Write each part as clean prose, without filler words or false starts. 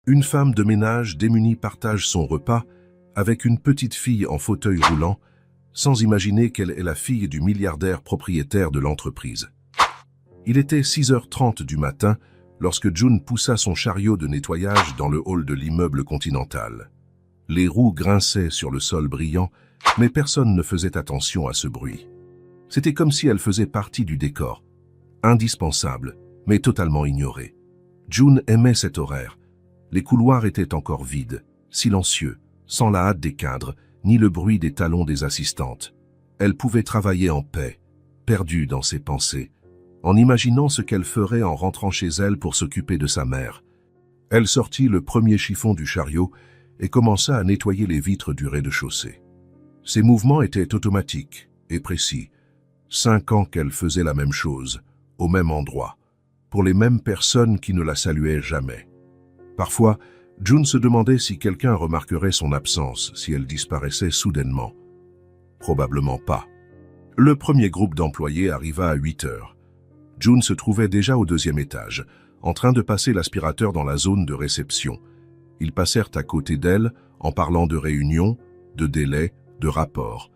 Une femme de ménage démunie partage son repas avec une petite fille en fauteuil roulant, sans imaginer qu'elle est la fille du milliardaire propriétaire de l'entreprise. Il était 6h30 du matin lorsque June poussa son chariot de nettoyage dans le hall de l'immeuble Continental. Les roues grinçaient sur le sol brillant, mais personne ne faisait attention à ce bruit. C'était comme si elle faisait partie du décor, indispensable, mais totalement ignorée. June aimait cet horaire. Les couloirs étaient encore vides, silencieux, sans la hâte des cadres, ni le bruit des talons des assistantes. Elle pouvait travailler en paix, perdue dans ses pensées, en imaginant ce qu'elle ferait en rentrant chez elle pour s'occuper de sa mère. Elle sortit le premier chiffon du chariot et commença à nettoyer les vitres du rez-de-chaussée. Ses mouvements étaient automatiques et précis. 5 ans qu'elle faisait la même chose, au même endroit, pour les mêmes personnes qui ne la saluaient jamais. Parfois, June se demandait si quelqu'un remarquerait son absence, si elle disparaissait soudainement. Probablement pas. Le premier groupe d'employés arriva à 8 heures. June se trouvait déjà au 2e étage, en train de passer l'aspirateur dans la zone de réception. Ils passèrent à côté d'elle en parlant de réunions, de délais, de rapports.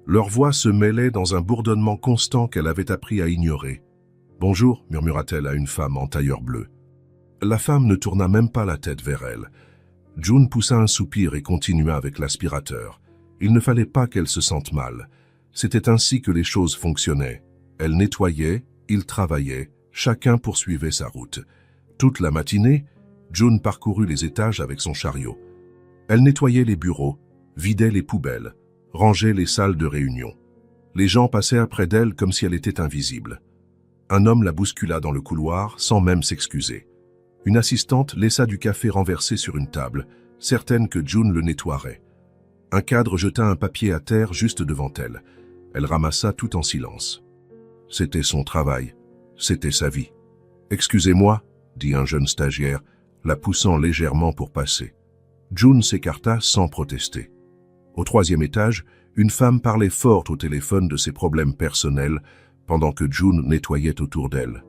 Leurs voix se mêlaient dans un bourdonnement constant qu'elle avait appris à ignorer. « Bonjour », murmura-t-elle à une femme en tailleur bleu. La femme ne tourna même pas la tête vers elle. June poussa un soupir et continua avec l'aspirateur. Il ne fallait pas qu'elle se sente mal. C'était ainsi que les choses fonctionnaient. Elle nettoyait, il travaillait, chacun poursuivait sa route. Toute la matinée, June parcourut les étages avec son chariot. Elle nettoyait les bureaux, vidait les poubelles, rangeait les salles de réunion. Les gens passèrent près d'elle comme si elle était invisible. Un homme la bouscula dans le couloir sans même s'excuser. Une assistante laissa du café renversé sur une table, certaine que June le nettoierait. Un cadre jeta un papier à terre juste devant elle. Elle ramassa tout en silence. C'était son travail, c'était sa vie. « Excusez-moi », dit un jeune stagiaire, la poussant légèrement pour passer. June s'écarta sans protester. Au 3e étage, une femme parlait fort au téléphone de ses problèmes personnels pendant que June nettoyait autour d'elle.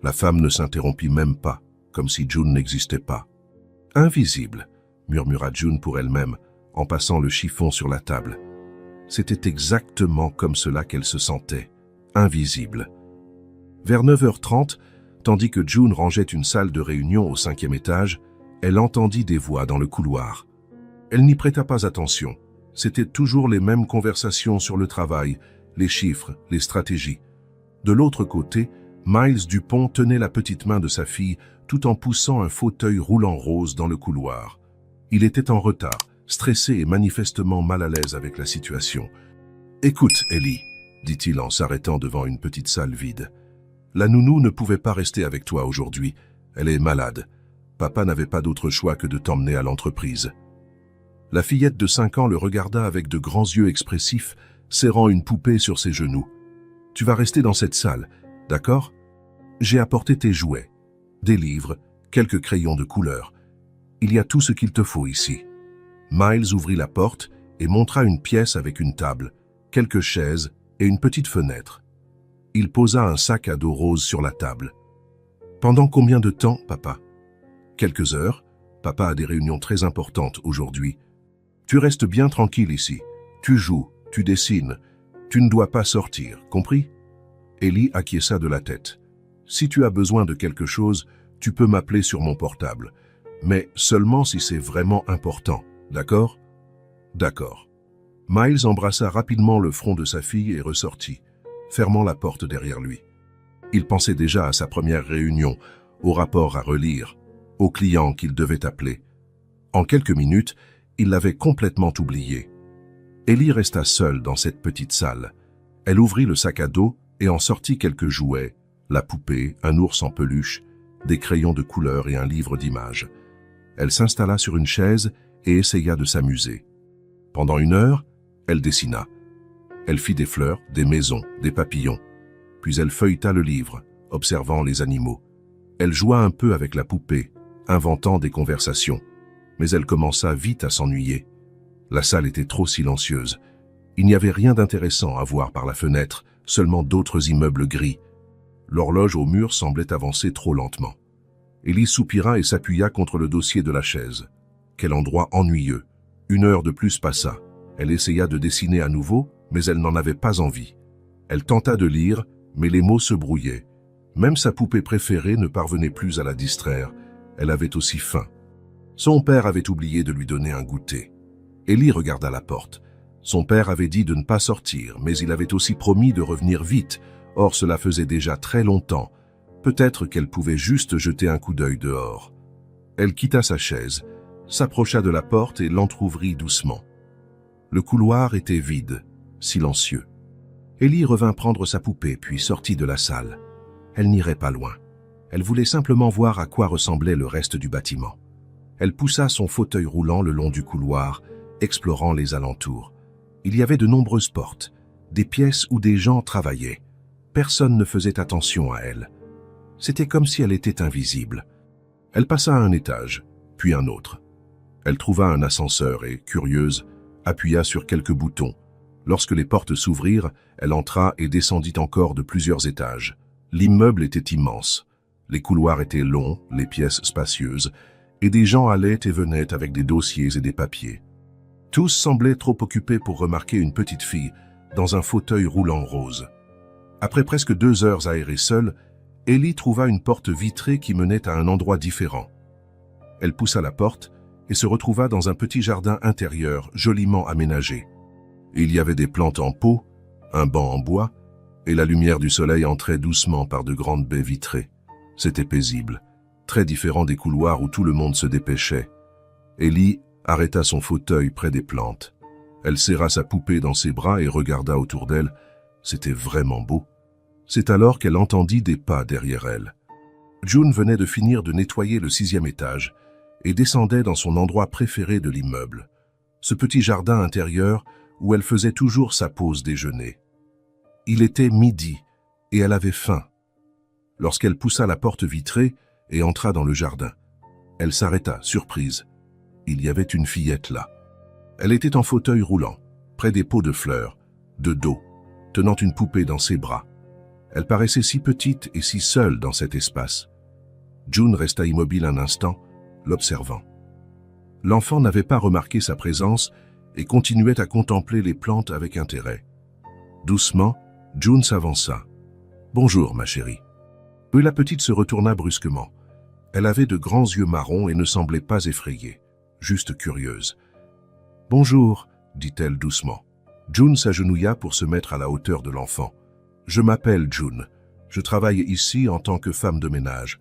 La femme ne s'interrompit même pas, comme si June n'existait pas. « Invisible », murmura June pour elle-même, en passant le chiffon sur la table. C'était exactement comme cela qu'elle se sentait, invisible. Vers 9h30, tandis que June rangeait une salle de réunion au 5e étage, elle entendit des voix dans le couloir. Elle n'y prêta pas attention. C'étaient toujours les mêmes conversations sur le travail, les chiffres, les stratégies. De l'autre côté, Miles Dupont tenait la petite main de sa fille tout en poussant un fauteuil roulant rose dans le couloir. Il était en retard, stressé et manifestement mal à l'aise avec la situation. « Écoute, Ellie, » dit-il en s'arrêtant devant une petite salle vide. « La nounou ne pouvait pas rester avec toi aujourd'hui. Elle est malade. Papa n'avait pas d'autre choix que de t'emmener à l'entreprise. » La fillette de 5 ans le regarda avec de grands yeux expressifs, serrant une poupée sur ses genoux. « Tu vas rester dans cette salle, d'accord? J'ai apporté tes jouets. Des livres, quelques crayons de couleur. Il y a tout ce qu'il te faut ici. » Miles ouvrit la porte et montra une pièce avec une table, quelques chaises et une petite fenêtre. Il posa un sac à dos rose sur la table. « Pendant combien de temps, papa? »« Quelques heures. Papa a des réunions très importantes aujourd'hui. Tu restes bien tranquille ici. Tu joues, tu dessines. Tu ne dois pas sortir, compris ?» Ellie acquiesça de la tête. « Si tu as besoin de quelque chose, tu peux m'appeler sur mon portable. Mais seulement si c'est vraiment important, d'accord ?»« D'accord. » Miles embrassa rapidement le front de sa fille et ressortit, fermant la porte derrière lui. Il pensait déjà à sa première réunion, au rapport à relire, au client qu'il devait appeler. En quelques minutes, il l'avait complètement oublié. Ellie resta seule dans cette petite salle. Elle ouvrit le sac à dos et en sortit quelques jouets, la poupée, un ours en peluche, des crayons de couleur et un livre d'images. Elle s'installa sur une chaise et essaya de s'amuser. Pendant 1 heure, elle dessina. Elle fit des fleurs, des maisons, des papillons. Puis elle feuilleta le livre, observant les animaux. Elle joua un peu avec la poupée, inventant des conversations. Mais elle commença vite à s'ennuyer. La salle était trop silencieuse. Il n'y avait rien d'intéressant à voir par la fenêtre, seulement d'autres immeubles gris. L'horloge au mur semblait avancer trop lentement. Ellie soupira et s'appuya contre le dossier de la chaise. Quel endroit ennuyeux. 1 heure de plus passa. Elle essaya de dessiner à nouveau, mais elle n'en avait pas envie. Elle tenta de lire, mais les mots se brouillaient. Même sa poupée préférée ne parvenait plus à la distraire. Elle avait aussi faim. Son père avait oublié de lui donner un goûter. Ellie regarda la porte. Son père avait dit de ne pas sortir, mais il avait aussi promis de revenir vite. Or, cela faisait déjà très longtemps. Peut-être qu'elle pouvait juste jeter un coup d'œil dehors. Elle quitta sa chaise, s'approcha de la porte et l'entr'ouvrit doucement. Le couloir était vide, silencieux. Ellie revint prendre sa poupée, puis sortit de la salle. Elle n'irait pas loin. Elle voulait simplement voir à quoi ressemblait le reste du bâtiment. Elle poussa son fauteuil roulant le long du couloir, explorant les alentours. Il y avait de nombreuses portes, des pièces où des gens travaillaient. Personne ne faisait attention à elle. C'était comme si elle était invisible. Elle passa un étage, puis un autre. Elle trouva un ascenseur et, curieuse, appuya sur quelques boutons. Lorsque les portes s'ouvrirent, elle entra et descendit encore de plusieurs étages. L'immeuble était immense. Les couloirs étaient longs, les pièces spacieuses, et des gens allaient et venaient avec des dossiers et des papiers. Tous semblaient trop occupés pour remarquer une petite fille dans un fauteuil roulant rose. Après presque 2 heures aérée seule, Ellie trouva une porte vitrée qui menait à un endroit différent. Elle poussa la porte et se retrouva dans un petit jardin intérieur joliment aménagé. Il y avait des plantes en pot, un banc en bois, et la lumière du soleil entrait doucement par de grandes baies vitrées. C'était paisible, très différent des couloirs où tout le monde se dépêchait. Ellie arrêta son fauteuil près des plantes. Elle serra sa poupée dans ses bras et regarda autour d'elle. C'était vraiment beau. C'est alors qu'elle entendit des pas derrière elle. June venait de finir de nettoyer le 6e étage et descendait dans son endroit préféré de l'immeuble, ce petit jardin intérieur où elle faisait toujours sa pause déjeuner. Il était midi et elle avait faim. Lorsqu'elle poussa la porte vitrée et entra dans le jardin, elle s'arrêta, surprise. Il y avait une fillette là. Elle était en fauteuil roulant, près des pots de fleurs, de dos, tenant une poupée dans ses bras. Elle paraissait si petite et si seule dans cet espace. June resta immobile un instant, l'observant. L'enfant n'avait pas remarqué sa présence et continuait à contempler les plantes avec intérêt. Doucement, June s'avança. « Bonjour, ma chérie. » Puis la petite se retourna brusquement. Elle avait de grands yeux marrons et ne semblait pas effrayée, juste curieuse. « Bonjour, » dit-elle doucement. June s'agenouilla pour se mettre à la hauteur de l'enfant. « Je m'appelle June. Je travaille ici en tant que femme de ménage.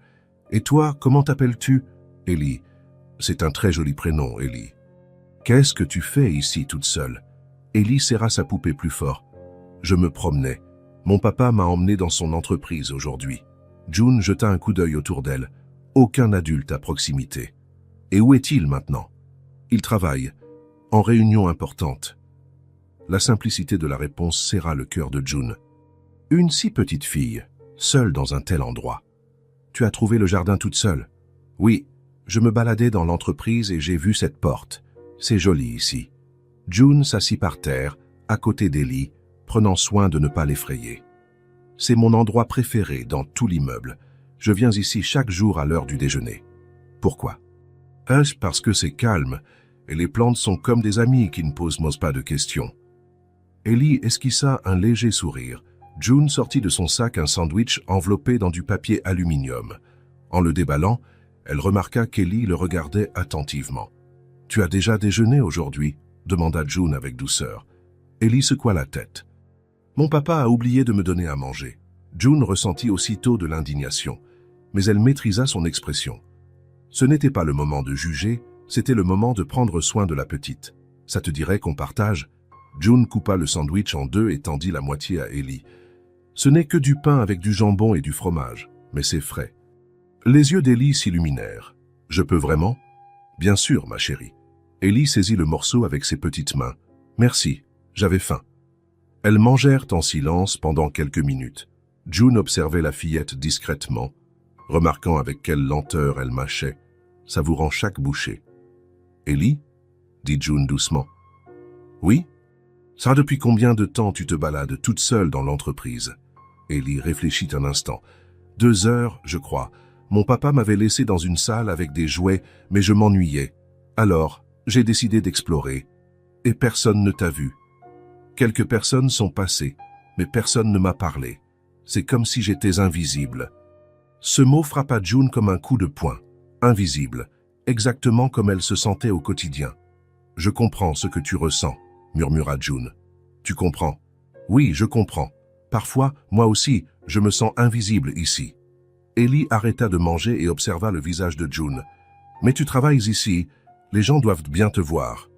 Et toi, comment t'appelles-tu » ?»« Ellie. »« C'est un très joli prénom, Ellie. »« Qu'est-ce que tu fais ici toute seule ?» Ellie serra sa poupée plus fort. « Je me promenais. Mon papa m'a emmené dans son entreprise aujourd'hui. » June jeta un coup d'œil autour d'elle. Aucun adulte à proximité. « Et où est-il maintenant ?»« Il travaille. En réunion importante. » La simplicité de la réponse serra le cœur de June. Une si petite fille, seule dans un tel endroit. Tu as trouvé le jardin toute seule? Oui, je me baladais dans l'entreprise et j'ai vu cette porte. C'est joli ici. June s'assit par terre, à côté d'Ellie, prenant soin de ne pas l'effrayer. C'est mon endroit préféré dans tout l'immeuble. Je viens ici chaque jour à l'heure du déjeuner. Pourquoi? Parce que c'est calme et les plantes sont comme des amis qui ne posent pas de questions. Ellie esquissa un léger sourire. June sortit de son sac un sandwich enveloppé dans du papier aluminium. En le déballant, elle remarqua qu'Ellie le regardait attentivement. « Tu as déjà déjeuné aujourd'hui ?» demanda June avec douceur. Ellie secoua la tête. « Mon papa a oublié de me donner à manger. » June ressentit aussitôt de l'indignation, mais elle maîtrisa son expression. Ce n'était pas le moment de juger, c'était le moment de prendre soin de la petite. « Ça te dirait qu'on partage ?» June coupa le sandwich en 2 et tendit la moitié à Ellie. Ce n'est que du pain avec du jambon et du fromage, mais c'est frais. Les yeux d'Ellie s'illuminèrent. « Je peux vraiment ?»« Bien sûr, ma chérie. » Ellie saisit le morceau avec ses petites mains. « Merci, j'avais faim. » Elles mangèrent en silence pendant quelques minutes. June observait la fillette discrètement, remarquant avec quelle lenteur elle mâchait, savourant chaque bouchée. « Ellie ?» dit June doucement. « Oui ? Ça, depuis combien de temps tu te balades toute seule dans l'entreprise ?» Ellie réfléchit un instant. « 2 heures, je crois. Mon papa m'avait laissé dans une salle avec des jouets, mais je m'ennuyais. Alors, j'ai décidé d'explorer. Et personne ne t'a vu. Quelques personnes sont passées, mais personne ne m'a parlé. C'est comme si j'étais invisible. Ce mot frappa June comme un coup de poing. Invisible, exactement comme elle se sentait au quotidien. « Je comprends ce que tu ressens », murmura June. « Tu comprends ?»« Oui, je comprends. Parfois, moi aussi, je me sens invisible ici. » Ellie arrêta de manger et observa le visage de June. « Mais tu travailles ici, les gens doivent bien te voir. »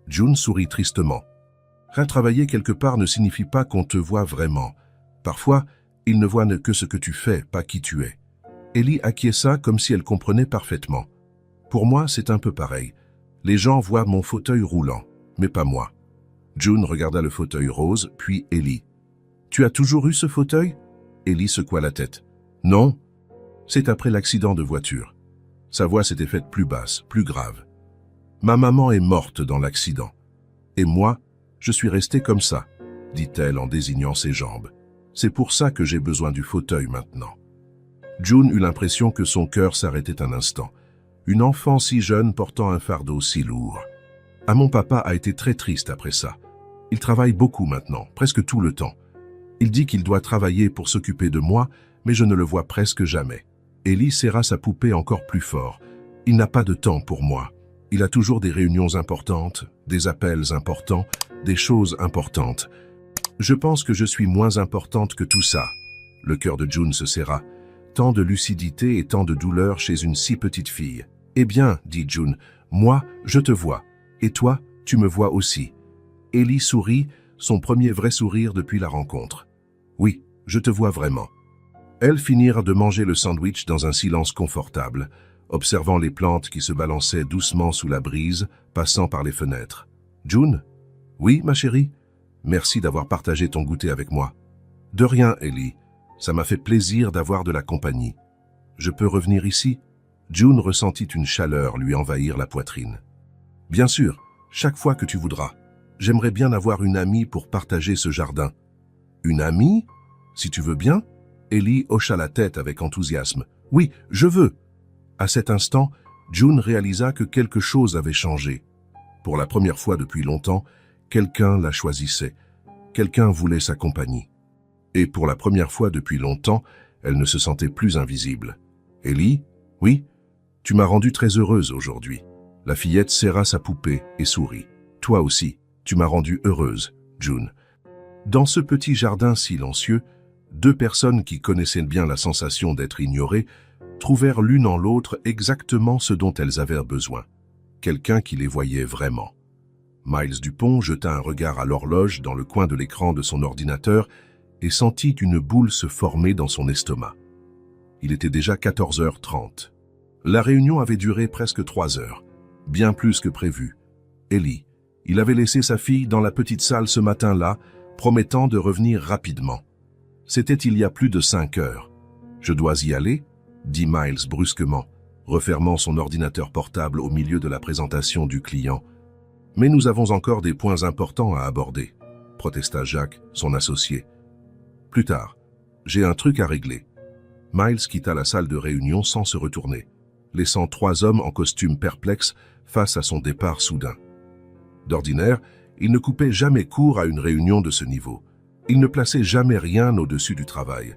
June sourit tristement. « Travailler quelque part ne signifie pas qu'on te voit vraiment. Parfois, ils ne voient que ce que tu fais, pas qui tu es. » Ellie acquiesça comme si elle comprenait parfaitement. « Pour moi, c'est un peu pareil. Les gens voient mon fauteuil roulant, mais pas moi. » June regarda le fauteuil rose, puis Ellie. « Tu as toujours eu ce fauteuil ?» Ellie secoua la tête. « Non. C'est après l'accident de voiture. » Sa voix s'était faite plus basse, plus grave. « Ma maman est morte dans l'accident. Et moi, je suis restée comme ça, » dit-elle en désignant ses jambes. « C'est pour ça que j'ai besoin du fauteuil maintenant. » June eut l'impression que son cœur s'arrêtait un instant. Une enfant si jeune portant un fardeau si lourd. Ah, mon papa a été très triste après ça. Il travaille beaucoup maintenant, presque tout le temps. Il dit qu'il doit travailler pour s'occuper de moi, mais je ne le vois presque jamais. Ellie serra sa poupée encore plus fort. Il n'a pas de temps pour moi. Il a toujours des réunions importantes, des appels importants, des choses importantes. Je pense que je suis moins importante que tout ça. Le cœur de June se serra. Tant de lucidité et tant de douleur chez une si petite fille. « Eh bien, dit June, moi, je te vois. Et toi, tu me vois aussi. » Ellie sourit, son premier vrai sourire depuis la rencontre. « Oui, je te vois vraiment. » Elles finirent de manger le sandwich dans un silence confortable, observant les plantes qui se balançaient doucement sous la brise, passant par les fenêtres. « June ? » ?»« Oui, ma chérie ? Merci d'avoir partagé ton goûter avec moi. »« De rien, Ellie. Ça m'a fait plaisir d'avoir de la compagnie. Je peux revenir ici ?» June ressentit une chaleur lui envahir la poitrine. « Bien sûr, chaque fois que tu voudras. J'aimerais bien avoir une amie pour partager ce jardin. »« Une amie ? Si tu veux bien ?» Ellie hocha la tête avec enthousiasme. « Oui, je veux !» À cet instant, June réalisa que quelque chose avait changé. Pour la première fois depuis longtemps, quelqu'un la choisissait. Quelqu'un voulait sa compagnie. Et pour la première fois depuis longtemps, elle ne se sentait plus invisible. « Ellie ? Oui ? Tu m'as rendue très heureuse aujourd'hui. » La fillette serra sa poupée et sourit. « Toi aussi, tu m'as rendue heureuse, June. » Dans ce petit jardin silencieux, deux personnes qui connaissaient bien la sensation d'être ignorées trouvèrent l'une en l'autre exactement ce dont elles avaient besoin. Quelqu'un qui les voyait vraiment. Miles Dupont jeta un regard à l'horloge dans le coin de l'écran de son ordinateur et sentit une boule se former dans son estomac. Il était déjà 14h30. La réunion avait duré presque 3 heures, bien plus que prévu. Ellie, il avait laissé sa fille dans la petite salle ce matin-là, promettant de revenir rapidement. C'était il y a plus de 5 heures. « Je dois y aller ?» dit Miles brusquement, refermant son ordinateur portable au milieu de la présentation du client. « Mais nous avons encore des points importants à aborder, » protesta Jack, son associé. « Plus tard, j'ai un truc à régler. » Miles quitta la salle de réunion sans se retourner, laissant 3 hommes en costume perplexes face à son départ soudain. D'ordinaire, il ne coupait jamais court à une réunion de ce niveau. Il ne plaçait jamais rien au-dessus du travail.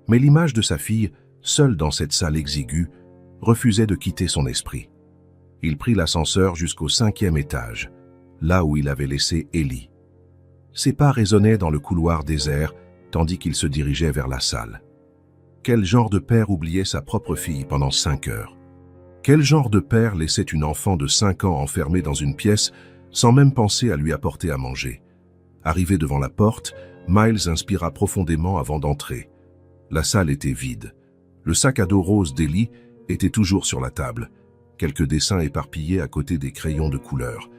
Mais l'image de sa fille, seule dans cette salle exiguë, refusait de quitter son esprit. Il prit l'ascenseur jusqu'au 5e étage, là où il avait laissé Ellie. Ses pas résonnaient dans le couloir désert, tandis qu'il se dirigeait vers la salle. Quel genre de père oubliait sa propre fille pendant 5 heures? Quel genre de père laissait une enfant de 5 ans enfermée dans une pièce sans même penser à lui apporter à manger? Arrivé devant la porte, Miles inspira profondément avant d'entrer. La salle était vide. Le sac à dos rose d'Ellie était toujours sur la table, quelques dessins éparpillés à côté des crayons de couleur.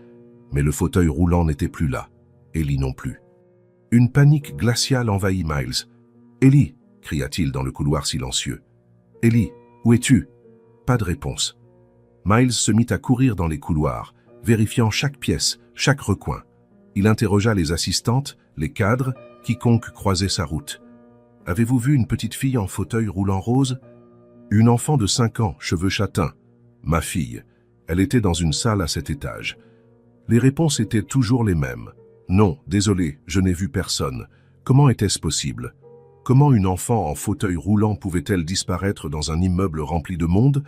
Mais le fauteuil roulant n'était plus là, Ellie non plus. Une panique glaciale envahit Miles. « Ellie !» cria-t-il dans le couloir silencieux. « Ellie, où es-tu » Pas de réponse. Miles se mit à courir dans les couloirs, vérifiant chaque pièce, chaque recoin. Il interrogea les assistantes, les cadres, quiconque croisait sa route. « Avez-vous vu une petite fille en fauteuil roulant rose ?» Une enfant de 5 ans, cheveux châtains. Ma fille. Elle était dans une salle à cet étage. Les réponses étaient toujours les mêmes. Non, désolé, je n'ai vu personne. Comment était-ce possible? Comment une enfant en fauteuil roulant pouvait-elle disparaître dans un immeuble rempli de monde?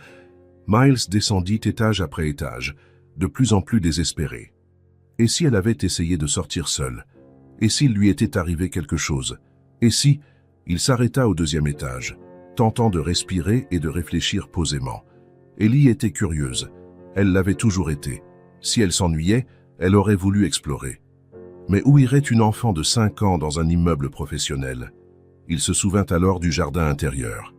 Miles descendit étage après étage, de plus en plus désespéré. Et si elle avait essayé de sortir seule? Et s'il lui était arrivé quelque chose? Et si? Il s'arrêta au 2e étage, tentant de respirer et de réfléchir posément. Ellie était curieuse. Elle l'avait toujours été. Si elle s'ennuyait, elle aurait voulu explorer. Mais où irait une enfant de 5 ans dans un immeuble professionnel? Il se souvint alors du jardin intérieur.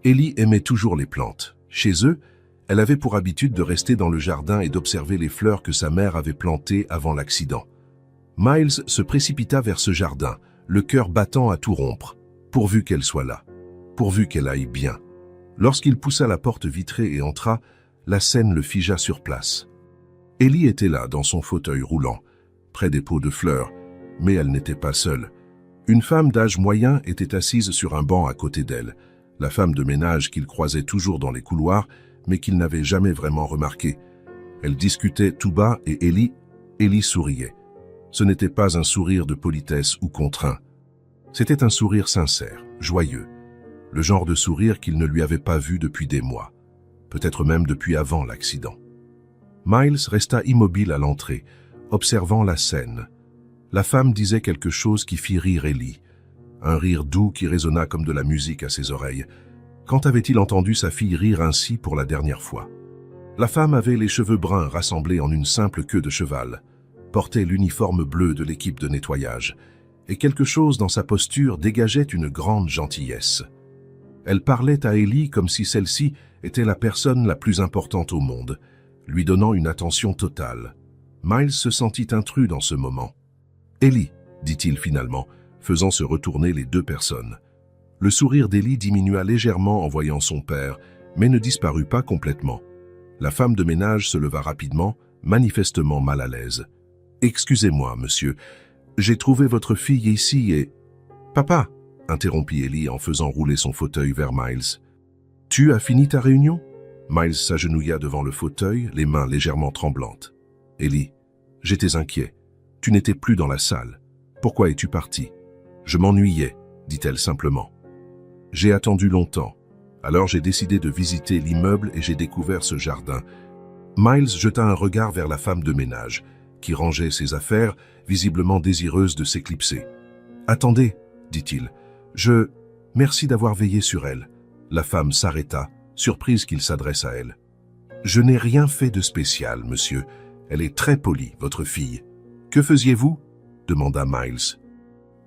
Ellie aimait toujours les plantes. Chez eux, elle avait pour habitude de rester dans le jardin et d'observer les fleurs que sa mère avait plantées avant l'accident. Miles se précipita vers ce jardin, le cœur battant à tout rompre. Pourvu qu'elle soit là. Pourvu qu'elle aille bien. Lorsqu'il poussa la porte vitrée et entra, la scène le figea sur place. Ellie était là, dans son fauteuil roulant, près des pots de fleurs, mais elle n'était pas seule. Une femme d'âge moyen était assise sur un banc à côté d'elle, la femme de ménage qu'il croisait toujours dans les couloirs, mais qu'il n'avait jamais vraiment remarquée. Elle discutait tout bas et Ellie souriait. Ce n'était pas un sourire de politesse ou contraint. C'était un sourire sincère, joyeux, le genre de sourire qu'il ne lui avait pas vu depuis des mois, peut-être même depuis avant l'accident. Miles resta immobile à l'entrée, observant la scène. La femme disait quelque chose qui fit rire Ellie, un rire doux qui résonna comme de la musique à ses oreilles. Quand avait-il entendu sa fille rire ainsi pour la dernière fois? La femme avait les cheveux bruns rassemblés en une simple queue de cheval, portait l'uniforme bleu de l'équipe de nettoyage, et quelque chose dans sa posture dégageait une grande gentillesse. Elle parlait à Ellie comme si celle-ci était la personne la plus importante au monde, lui donnant une attention totale. Miles se sentit intrus dans ce moment. « Ellie », dit-il finalement, faisant se retourner les deux personnes. Le sourire d'Ellie diminua légèrement en voyant son père, mais ne disparut pas complètement. La femme de ménage se leva rapidement, manifestement mal à l'aise. « Excusez-moi, monsieur, j'ai trouvé votre fille ici et... »« Papa !» interrompit Ellie en faisant rouler son fauteuil vers Miles. « Tu as fini ta réunion ?» Miles s'agenouilla devant le fauteuil, les mains légèrement tremblantes. « Ellie, j'étais inquiet. Tu n'étais plus dans la salle. Pourquoi es-tu partie ? » « Je m'ennuyais, dit-elle simplement. « J'ai attendu longtemps. Alors j'ai décidé de visiter l'immeuble et j'ai découvert ce jardin. » Miles jeta un regard vers la femme de ménage, qui rangeait ses affaires, visiblement désireuse de s'éclipser. « Attendez, dit-il. « Merci d'avoir veillé sur elle. » La femme s'arrêta, surprise qu'il s'adresse à elle. « Je n'ai rien fait de spécial, monsieur. Elle est très polie, votre fille. »« Que faisiez-vous » demanda Miles.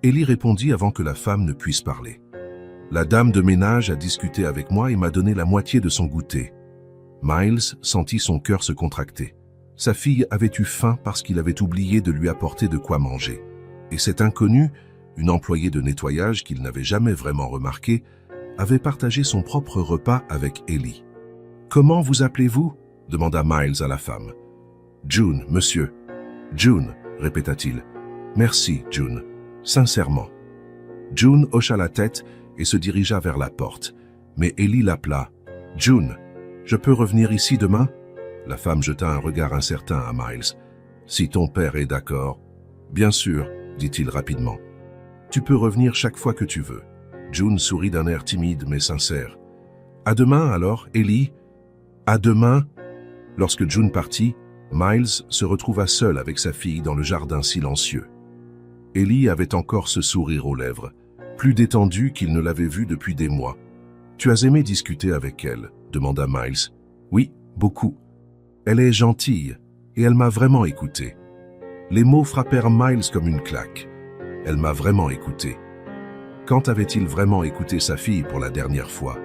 Ellie répondit avant que la femme ne puisse parler. « La dame de ménage a discuté avec moi et m'a donné la moitié de son goûter. » Miles sentit son cœur se contracter. Sa fille avait eu faim parce qu'il avait oublié de lui apporter de quoi manger. Et cette inconnue, une employée de nettoyage qu'il n'avait jamais vraiment remarquée, avait partagé son propre repas avec Ellie. « Comment vous appelez-vous » demanda Miles à la femme. « June, monsieur. »« June, » répéta-t-il. « Merci, June. Sincèrement. » June hocha la tête et se dirigea vers la porte. Mais Ellie l'appela. « June, je peux revenir ici demain ?» La femme jeta un regard incertain à Miles. « Si ton père est d'accord. »« Bien sûr, » dit-il rapidement. « Tu peux revenir chaque fois que tu veux. » June sourit d'un air timide mais sincère. « À demain alors, Ellie ?»« À demain ?» Lorsque June partit, Miles se retrouva seul avec sa fille dans le jardin silencieux. Ellie avait encore ce sourire aux lèvres, plus détendu qu'il ne l'avait vu depuis des mois. « Tu as aimé discuter avec elle ?» demanda Miles. « Oui, beaucoup. Elle est gentille et elle m'a vraiment écouté. » Les mots frappèrent Miles comme une claque. Elle m'a vraiment écouté. Quand avait-il vraiment écouté sa fille pour la dernière fois?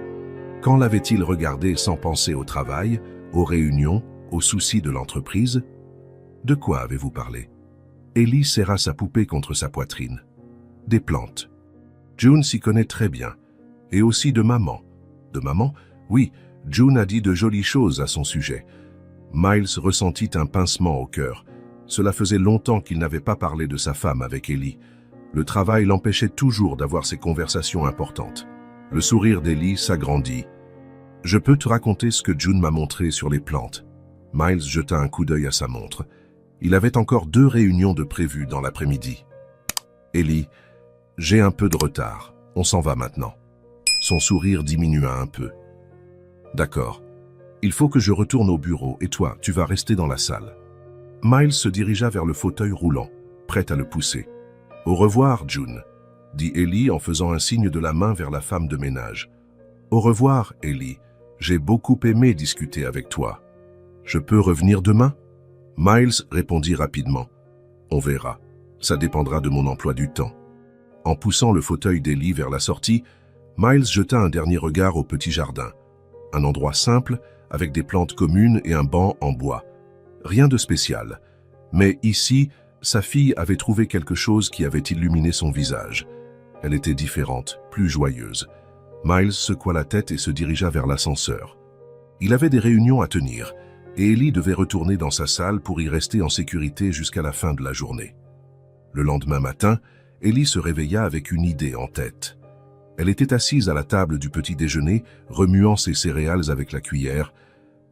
Quand l'avait-il regardée sans penser au travail, aux réunions, aux soucis de l'entreprise? De quoi avez-vous parlé? Ellie serra sa poupée contre sa poitrine. Des plantes. June s'y connaît très bien. Et aussi de maman. De maman? Oui, June a dit de jolies choses à son sujet. Miles ressentit un pincement au cœur. Cela faisait longtemps qu'il n'avait pas parlé de sa femme avec Ellie. Le travail l'empêchait toujours d'avoir ces conversations importantes. Le sourire d'Ellie s'agrandit. Je peux te raconter ce que June m'a montré sur les plantes. Miles jeta un coup d'œil à sa montre. Il avait encore 2 réunions de prévues dans l'après-midi. Ellie, j'ai un peu de retard. On s'en va maintenant. Son sourire diminua un peu. D'accord. Il faut que je retourne au bureau et toi, tu vas rester dans la salle. Miles se dirigea vers le fauteuil roulant, prêt à le pousser. Au revoir, June, dit Ellie en faisant un signe de la main vers la femme de ménage. Au revoir, Ellie. J'ai beaucoup aimé discuter avec toi. Je peux revenir demain? Miles répondit rapidement. On verra. Ça dépendra de mon emploi du temps. En poussant le fauteuil d'Ellie vers la sortie, Miles jeta un dernier regard au petit jardin. Un endroit simple, avec des plantes communes et un banc en bois. Rien de spécial. Mais ici, sa fille avait trouvé quelque chose qui avait illuminé son visage. Elle était différente, plus joyeuse. Miles secoua la tête et se dirigea vers l'ascenseur. Il avait des réunions à tenir, et Ellie devait retourner dans sa salle pour y rester en sécurité jusqu'à la fin de la journée. Le lendemain matin, Ellie se réveilla avec une idée en tête. Elle était assise à la table du petit déjeuner, remuant ses céréales avec la cuillère,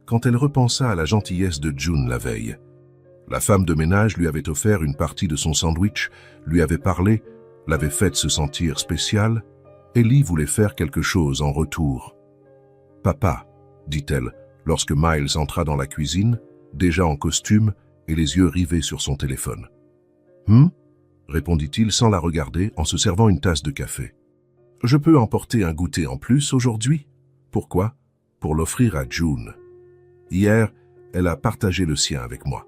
quand elle repensa à la gentillesse de June la veille. La femme de ménage lui avait offert une partie de son sandwich, lui avait parlé, l'avait faite se sentir spéciale. Ellie voulait faire quelque chose en retour. « Papa », dit-elle, lorsque Miles entra dans la cuisine, déjà en costume et les yeux rivés sur son téléphone. « répondit-il sans la regarder en se servant une tasse de café. « Je peux emporter un goûter en plus aujourd'hui? Pourquoi? Pour l'offrir à June. Hier, elle a partagé le sien avec moi. »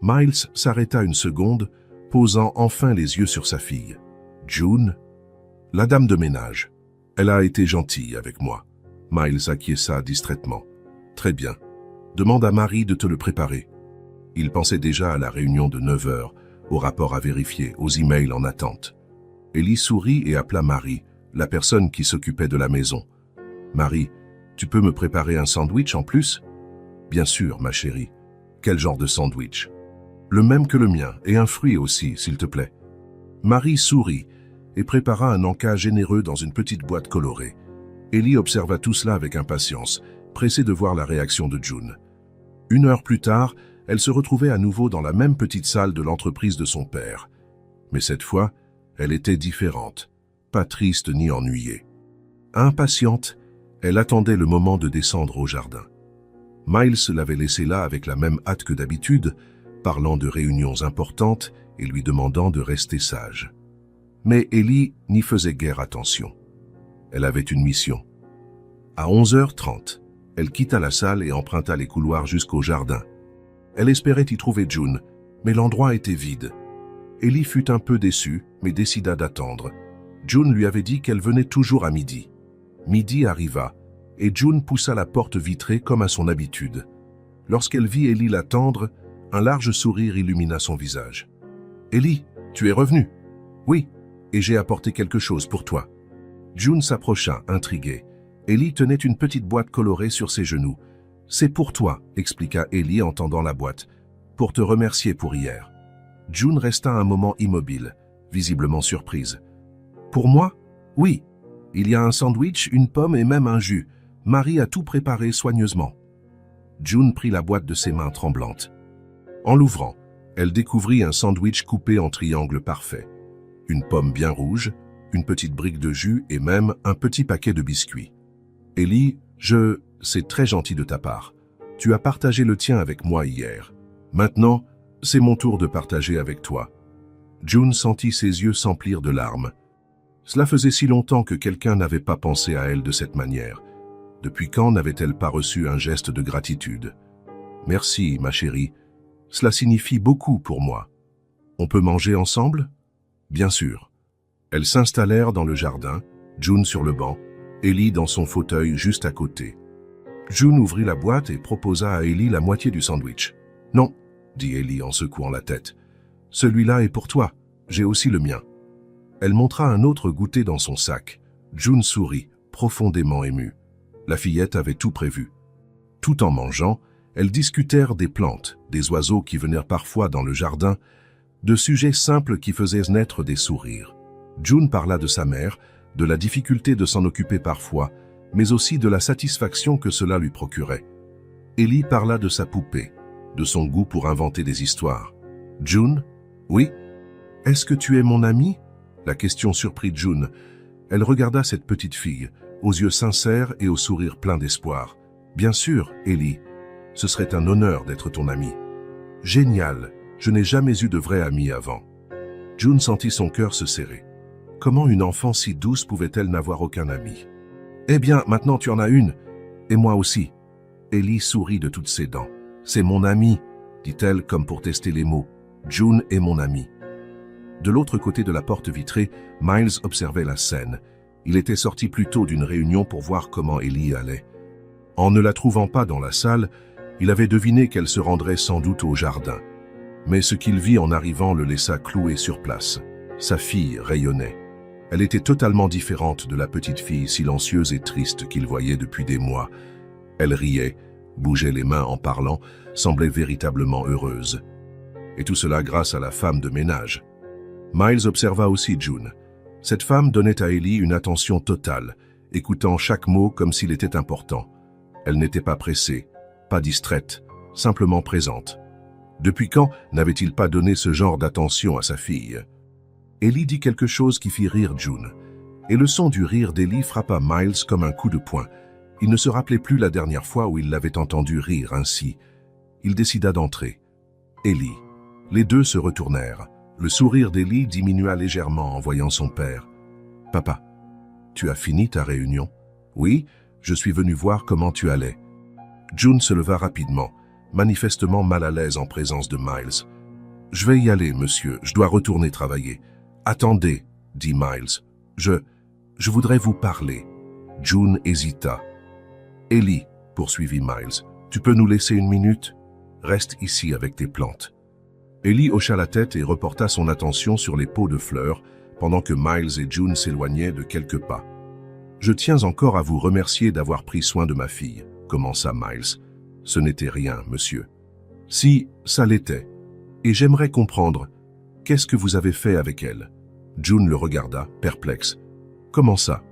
Miles s'arrêta une seconde, posant enfin les yeux sur sa fille. « June? » « La dame de ménage. Elle a été gentille avec moi. » Miles acquiesça distraitement. « Très bien. Demande à Marie de te le préparer. » Il pensait déjà à la réunion de 9 heures, au rapport à vérifier, aux emails en attente. Ellie sourit et appela Marie, la personne qui s'occupait de la maison. « Marie, tu peux me préparer un sandwich en plus? »« Bien sûr, ma chérie. Quel genre de sandwich? »« Le même que le mien, et un fruit aussi, s'il te plaît. » Marie sourit et prépara un encas généreux dans une petite boîte colorée. Ellie observa tout cela avec impatience, pressée de voir la réaction de June. 1 heure plus tard, elle se retrouvait à nouveau dans la même petite salle de l'entreprise de son père. Mais cette fois, elle était différente, pas triste ni ennuyée. Impatiente, elle attendait le moment de descendre au jardin. Miles l'avait laissée là avec la même hâte que d'habitude, parlant de réunions importantes et lui demandant de rester sage. Mais Ellie n'y faisait guère attention. Elle avait une mission. À 11h30, elle quitta la salle et emprunta les couloirs jusqu'au jardin. Elle espérait y trouver June, mais l'endroit était vide. Ellie fut un peu déçue, mais décida d'attendre. June lui avait dit qu'elle venait toujours à midi. Midi arriva, et June poussa la porte vitrée comme à son habitude. Lorsqu'elle vit Ellie l'attendre, un large sourire illumina son visage. « Ellie, tu es revenue? »« Oui, et j'ai apporté quelque chose pour toi. » June s'approcha, intriguée. Ellie tenait une petite boîte colorée sur ses genoux. « C'est pour toi, » expliqua Ellie en tendant la boîte, « pour te remercier pour hier. » June resta un moment immobile, visiblement surprise. « Pour moi? Oui. Il y a un sandwich, une pomme et même un jus. Marie a tout préparé soigneusement. » June prit la boîte de ses mains tremblantes. En l'ouvrant, elle découvrit un sandwich coupé en triangle parfait. Une pomme bien rouge, une petite brique de jus et même un petit paquet de biscuits. « Ellie, c'est très gentil de ta part. Tu as partagé le tien avec moi hier. Maintenant, c'est mon tour de partager avec toi. » June sentit ses yeux s'emplir de larmes. Cela faisait si longtemps que quelqu'un n'avait pas pensé à elle de cette manière. Depuis quand n'avait-elle pas reçu un geste de gratitude? « Merci, ma chérie. Cela signifie beaucoup pour moi. On peut manger ensemble? » Bien sûr. Elles s'installèrent dans le jardin, June sur le banc, Ellie dans son fauteuil juste à côté. June ouvrit la boîte et proposa à Ellie la moitié du sandwich. « Non, » dit Ellie en secouant la tête. « Celui-là est pour toi, j'ai aussi le mien. » Elle montra un autre goûter dans son sac. June sourit, profondément émue. La fillette avait tout prévu. Tout en mangeant, elles discutèrent des plantes, des oiseaux qui venaient parfois dans le jardin, de sujets simples qui faisaient naître des sourires. June parla de sa mère, de la difficulté de s'en occuper parfois, mais aussi de la satisfaction que cela lui procurait. Ellie parla de sa poupée, de son goût pour inventer des histoires. « June? Oui? Est-ce que tu es mon amie ?» La question surprit June. Elle regarda cette petite fille, aux yeux sincères et au sourire plein d'espoir. « Bien sûr, Ellie. Ce serait un honneur d'être ton amie. »« Génial. Je n'ai jamais eu de vraie amie avant. » June sentit son cœur se serrer. Comment une enfant si douce pouvait-elle n'avoir aucun ami? « Eh bien, maintenant tu en as une. Et moi aussi. » Ellie sourit de toutes ses dents. « C'est mon amie, dit-elle comme pour tester les mots. June est mon amie. » De l'autre côté de la porte vitrée, Miles observait la scène. Il était sorti plus tôt d'une réunion pour voir comment Ellie allait. En ne la trouvant pas dans la salle, il avait deviné qu'elle se rendrait sans doute au jardin. Mais ce qu'il vit en arrivant le laissa cloué sur place. Sa fille rayonnait. Elle était totalement différente de la petite fille silencieuse et triste qu'il voyait depuis des mois. Elle riait, bougeait les mains en parlant, semblait véritablement heureuse. Et tout cela grâce à la femme de ménage. Miles observa aussi June. Cette femme donnait à Ellie une attention totale, écoutant chaque mot comme s'il était important. Elle n'était pas pressée, pas distraite, simplement présente. Depuis quand n'avait-il pas donné ce genre d'attention à sa fille? Ellie dit quelque chose qui fit rire June. Et le son du rire d'Ellie frappa Miles comme un coup de poing. Il ne se rappelait plus la dernière fois où il l'avait entendu rire ainsi. Il décida d'entrer. Ellie. Les deux se retournèrent. Le sourire d'Ellie diminua légèrement en voyant son père. « Papa, tu as fini ta réunion? »« Oui, je suis venu voir comment tu allais. » June se leva rapidement, manifestement mal à l'aise en présence de Miles. « Je vais y aller, monsieur, je dois retourner travailler. »« Attendez, » dit Miles. « Je voudrais vous parler. » June hésita. « Ellie, » poursuivit Miles, « tu peux nous laisser une minute? Reste ici avec tes plantes. » Ellie hocha la tête et reporta son attention sur les pots de fleurs, pendant que Miles et June s'éloignaient de quelques pas. « Je tiens encore à vous remercier d'avoir pris soin de ma fille, » commença Miles. « Ce n'était rien, monsieur. »« Si, ça l'était. Et j'aimerais comprendre, qu'est-ce que vous avez fait avec elle ?» June le regarda, perplexe. « Comment ça? »«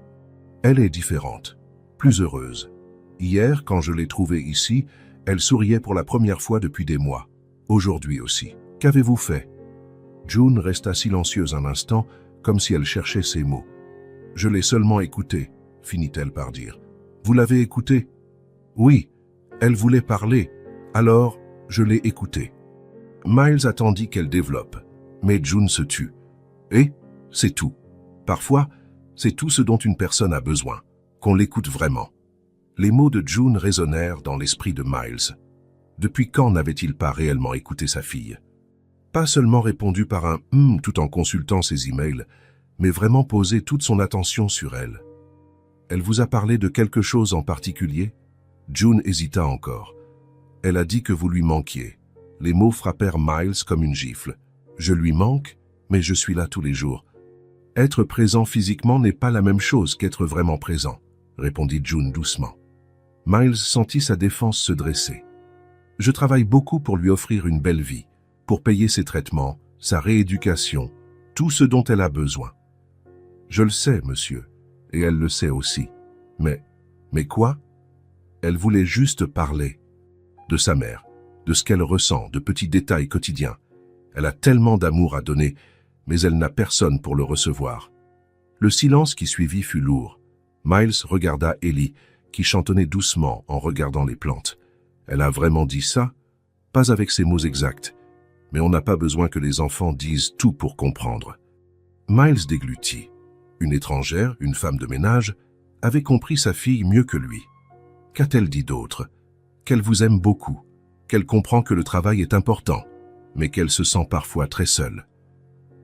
Elle est différente, plus heureuse. Hier, quand je l'ai trouvée ici, elle souriait pour la première fois depuis des mois. Aujourd'hui aussi. Qu'avez-vous fait ?» June resta silencieuse un instant, comme si elle cherchait ses mots. « Je l'ai seulement écoutée, » finit-elle par dire. « Vous l'avez écoutée? »« Oui, elle voulait parler, alors je l'ai écoutée. » Miles attendit qu'elle développe, mais June se tut. « Et c'est tout. Parfois, c'est tout ce dont une personne a besoin, qu'on l'écoute vraiment. » Les mots de June résonnèrent dans l'esprit de Miles. Depuis quand n'avait-il pas réellement écouté sa fille? Pas seulement répondu par un « tout en consultant ses emails, mais vraiment posé toute son attention sur elle. Elle vous a parlé de quelque chose en particulier? June hésita encore. Elle a dit que vous lui manquiez. Les mots frappèrent Miles comme une gifle. Je lui manque, mais je suis là tous les jours. Être présent physiquement n'est pas la même chose qu'être vraiment présent, répondit June doucement. Miles sentit sa défense se dresser. Je travaille beaucoup pour lui offrir une belle vie, pour payer ses traitements, sa rééducation, tout ce dont elle a besoin. Je le sais, monsieur, et elle le sait aussi. Mais quoi? Elle voulait juste parler de sa mère, de ce qu'elle ressent, de petits détails quotidiens. Elle a tellement d'amour à donner, mais elle n'a personne pour le recevoir. Le silence qui suivit fut lourd. Miles regarda Ellie, qui chantonnait doucement en regardant les plantes. Elle a vraiment dit ça? Pas avec ces mots exacts, mais on n'a pas besoin que les enfants disent tout pour comprendre. Miles déglutit. Une étrangère, une femme de ménage, avait compris sa fille mieux que lui. Qu'a-t-elle dit d'autre? Qu'elle vous aime beaucoup, qu'elle comprend que le travail est important, mais qu'elle se sent parfois très seule.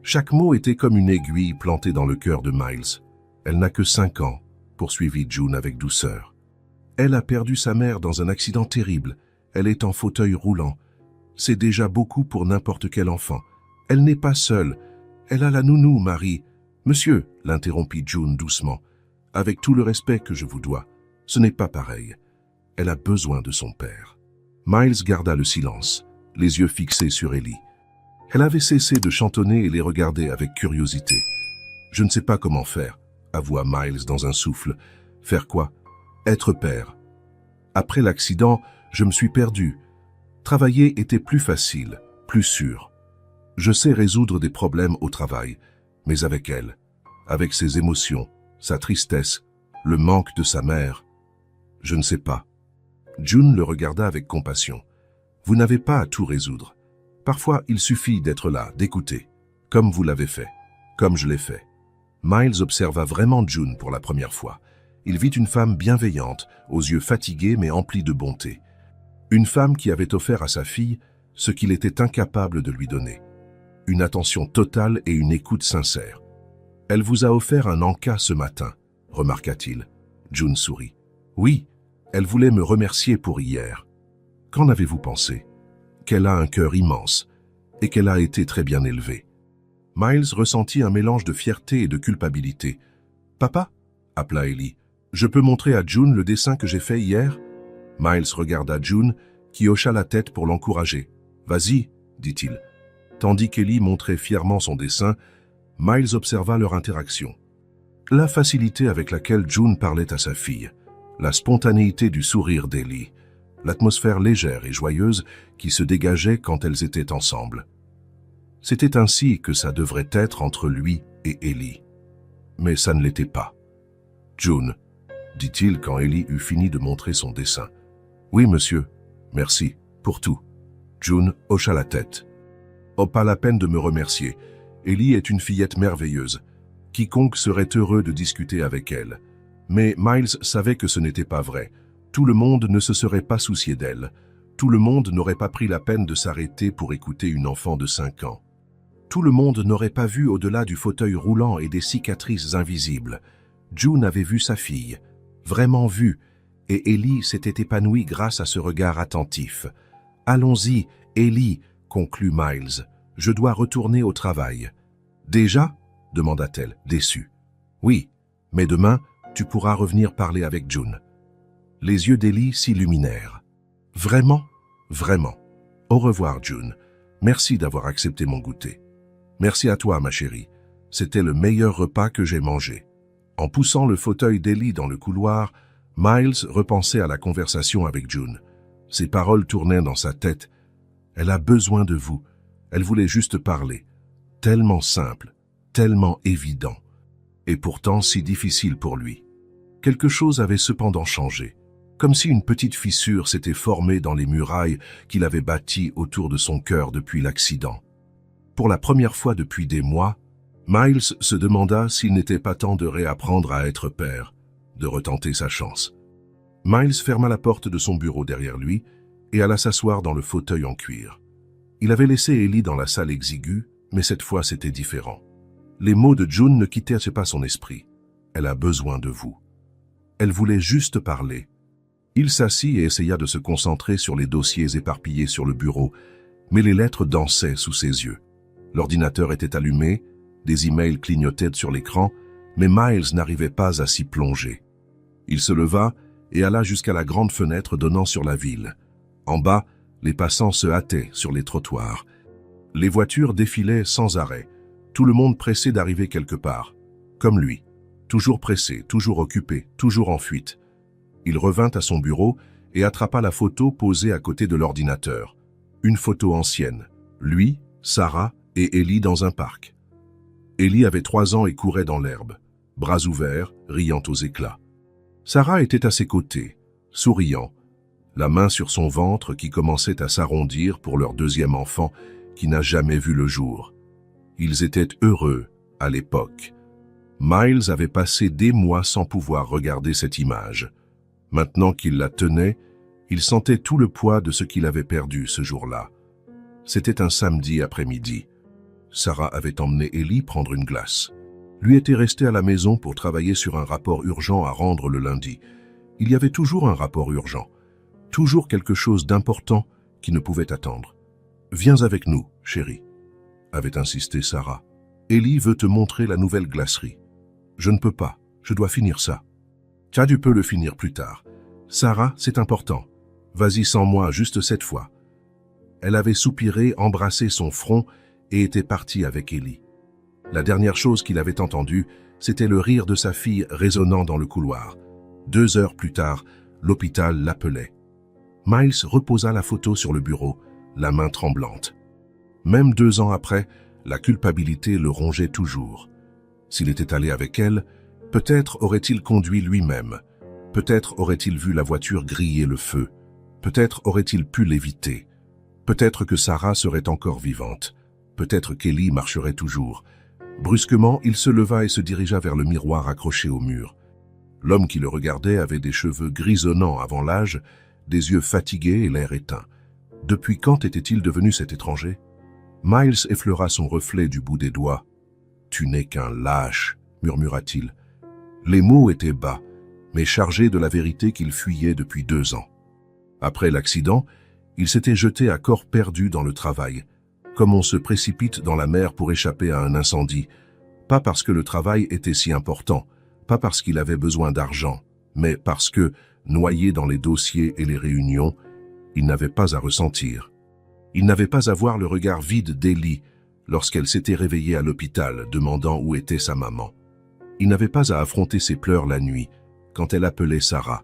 Chaque mot était comme une aiguille plantée dans le cœur de Miles. Elle n'a que 5 ans, poursuivit June avec douceur. Elle a perdu sa mère dans un accident terrible. Elle est en fauteuil roulant. C'est déjà beaucoup pour n'importe quel enfant. Elle n'est pas seule. Elle a la nounou, Marie. Monsieur, l'interrompit June doucement, avec tout le respect que je vous dois, ce n'est pas pareil. Elle a besoin de son père. Miles garda le silence, les yeux fixés sur Ellie. Elle avait cessé de chantonner et les regardait avec curiosité. Je ne sais pas comment faire, avoua Miles dans un souffle. Faire quoi? Être père. Après l'accident, je me suis perdu. Travailler était plus facile, plus sûr. Je sais résoudre des problèmes au travail, mais avec elle, avec ses émotions, sa tristesse, le manque de sa mère, je ne sais pas. June le regarda avec compassion. Vous n'avez pas à tout résoudre. Parfois, il suffit d'être là, d'écouter, comme vous l'avez fait, comme je l'ai fait. Miles observa vraiment June pour la première fois. Il vit une femme bienveillante, aux yeux fatigués mais emplis de bonté. Une femme qui avait offert à sa fille ce qu'il était incapable de lui donner. Une attention totale et une écoute sincère. « Elle vous a offert un encas ce matin », remarqua-t-il. June sourit. « Oui, elle voulait me remercier pour hier. » « Qu'en avez-vous pensé ? » ?»« Qu'elle a un cœur immense et qu'elle a été très bien élevée. » Miles ressentit un mélange de fierté et de culpabilité. « Papa ?» appela Ellie. « Je peux montrer à June le dessin que j'ai fait hier ?» Miles regarda June, qui hocha la tête pour l'encourager. « Vas-y » dit-il. Tandis qu'Ellie montrait fièrement son dessin, Miles observa leur interaction. La facilité avec laquelle June parlait à sa fille, la spontanéité du sourire d'Ellie, l'atmosphère légère et joyeuse qui se dégageait quand elles étaient ensemble. C'était ainsi que ça devrait être entre lui et Ellie. Mais ça ne l'était pas. « June, » dit-il quand Ellie eut fini de montrer son dessin. « Oui, monsieur. Merci. Pour tout. » June hocha la tête. « Oh, pas la peine de me remercier. Ellie est une fillette merveilleuse. Quiconque serait heureux de discuter avec elle. » Mais Miles savait que ce n'était pas vrai. Tout le monde ne se serait pas soucié d'elle. Tout le monde n'aurait pas pris la peine de s'arrêter pour écouter une enfant de 5 ans. Tout le monde n'aurait pas vu au-delà du fauteuil roulant et des cicatrices invisibles. June avait vu sa fille, vraiment vue, et Ellie s'était épanouie grâce à ce regard attentif. « Allons-y, Ellie, » conclut Miles. « Je dois retourner au travail. »« Déjà ?» demanda-t-elle, déçue. « Oui, mais demain, tu pourras revenir parler avec June. » Les yeux d'Ellie s'illuminèrent. « Vraiment ? Vraiment. Au revoir, June. Merci d'avoir accepté mon goûter. Merci à toi, ma chérie. C'était le meilleur repas que j'ai mangé. » En poussant le fauteuil d'Ellie dans le couloir, Miles repensait à la conversation avec June. Ses paroles tournaient dans sa tête. « Elle a besoin de vous. Elle voulait juste parler. Tellement simple, tellement évident. Et pourtant si difficile pour lui. » Quelque chose avait cependant changé, comme si une petite fissure s'était formée dans les murailles qu'il avait bâties autour de son cœur depuis l'accident. Pour la première fois depuis des mois, Miles se demanda s'il n'était pas temps de réapprendre à être père, de retenter sa chance. Miles ferma la porte de son bureau derrière lui et alla s'asseoir dans le fauteuil en cuir. Il avait laissé Ellie dans la salle exiguë, mais cette fois c'était différent. Les mots de June ne quittaient pas son esprit. « Elle a besoin de vous. » Elle voulait juste parler. Il s'assit et essaya de se concentrer sur les dossiers éparpillés sur le bureau, mais les lettres dansaient sous ses yeux. L'ordinateur était allumé, des emails clignotaient sur l'écran, mais Miles n'arrivait pas à s'y plonger. Il se leva et alla jusqu'à la grande fenêtre donnant sur la ville. En bas, les passants se hâtaient sur les trottoirs. Les voitures défilaient sans arrêt, tout le monde pressé d'arriver quelque part, comme lui. Toujours pressé, toujours occupé, toujours en fuite. Il revint à son bureau et attrapa la photo posée à côté de l'ordinateur. Une photo ancienne. Lui, Sarah et Ellie dans un parc. Ellie avait 3 ans et courait dans l'herbe, bras ouverts, riant aux éclats. Sarah était à ses côtés, souriant, la main sur son ventre qui commençait à s'arrondir pour leur 2e enfant qui n'a jamais vu le jour. Ils étaient heureux à l'époque. Miles avait passé des mois sans pouvoir regarder cette image. Maintenant qu'il la tenait, il sentait tout le poids de ce qu'il avait perdu ce jour-là. C'était un samedi après-midi. Sarah avait emmené Ellie prendre une glace. Lui était resté à la maison pour travailler sur un rapport urgent à rendre le lundi. Il y avait toujours un rapport urgent, toujours quelque chose d'important qui ne pouvait attendre. « Viens avec nous, chérie », avait insisté Sarah. « Ellie veut te montrer la nouvelle glacerie. » « Je ne peux pas, je dois finir ça. »« Tiens, tu peux le finir plus tard. »« Sarah, c'est important. Vas-y sans moi, juste cette fois. » Elle avait soupiré, embrassé son front et était partie avec Ellie. La dernière chose qu'il avait entendue, c'était le rire de sa fille résonnant dans le couloir. 2 heures plus tard, l'hôpital l'appelait. Miles reposa la photo sur le bureau, la main tremblante. Même 2 ans après, la culpabilité le rongeait toujours. S'il était allé avec elle, peut-être aurait-il conduit lui-même. Peut-être aurait-il vu la voiture griller le feu. Peut-être aurait-il pu l'éviter. Peut-être que Sarah serait encore vivante. Peut-être qu'Ellie marcherait toujours. Brusquement, il se leva et se dirigea vers le miroir accroché au mur. L'homme qui le regardait avait des cheveux grisonnants avant l'âge, des yeux fatigués et l'air éteint. Depuis quand était-il devenu cet étranger? Miles effleura son reflet du bout des doigts. « Tu n'es qu'un lâche », murmura-t-il. Les mots étaient bas, mais chargés de la vérité qu'il fuyait depuis 2 ans. Après l'accident, il s'était jeté à corps perdu dans le travail, comme on se précipite dans la mer pour échapper à un incendie, pas parce que le travail était si important, pas parce qu'il avait besoin d'argent, mais parce que, noyé dans les dossiers et les réunions, il n'avait pas à ressentir. Il n'avait pas à voir le regard vide d'Ellie lorsqu'elle s'était réveillée à l'hôpital demandant où était sa maman. Il n'avait pas à affronter ses pleurs la nuit quand elle appelait Sarah.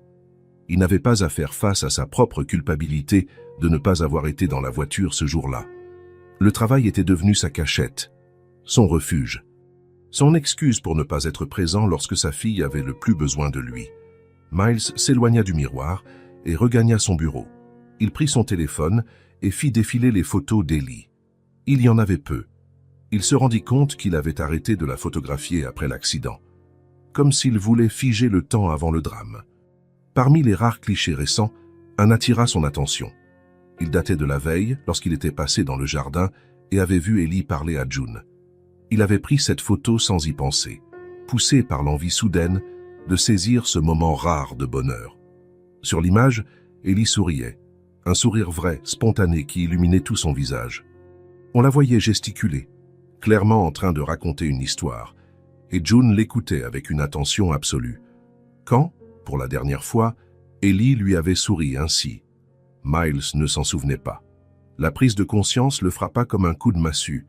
Il n'avait pas à faire face à sa propre culpabilité de ne pas avoir été dans la voiture ce jour-là. Le travail était devenu sa cachette, son refuge, son excuse pour ne pas être présent lorsque sa fille avait le plus besoin de lui. Miles s'éloigna du miroir et regagna son bureau. Il prit son téléphone et fit défiler les photos d'Ellie. Il y en avait peu. Il se rendit compte qu'il avait arrêté de la photographier après l'accident, comme s'il voulait figer le temps avant le drame. Parmi les rares clichés récents, un attira son attention. Il datait de la veille, lorsqu'il était passé dans le jardin et avait vu Ellie parler à June. Il avait pris cette photo sans y penser, poussé par l'envie soudaine de saisir ce moment rare de bonheur. Sur l'image, Ellie souriait, un sourire vrai, spontané qui illuminait tout son visage. On la voyait gesticuler, clairement en train de raconter une histoire, et June l'écoutait avec une attention absolue. Quand, pour la dernière fois, Ellie lui avait souri ainsi. Miles ne s'en souvenait pas. La prise de conscience le frappa comme un coup de massue.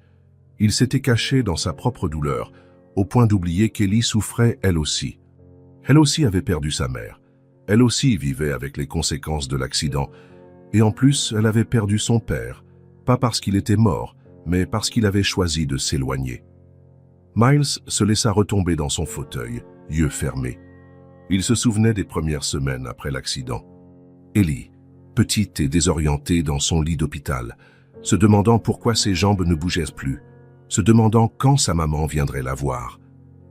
Il s'était caché dans sa propre douleur, au point d'oublier qu'Ellie souffrait elle aussi. Elle aussi avait perdu sa mère. Elle aussi vivait avec les conséquences de l'accident. Et en plus, elle avait perdu son père, pas parce qu'il était mort, mais parce qu'il avait choisi de s'éloigner. Miles se laissa retomber dans son fauteuil, yeux fermés. Il se souvenait des premières semaines après l'accident. Ellie, petite et désorientée dans son lit d'hôpital, se demandant pourquoi ses jambes ne bougeaient plus, se demandant quand sa maman viendrait la voir,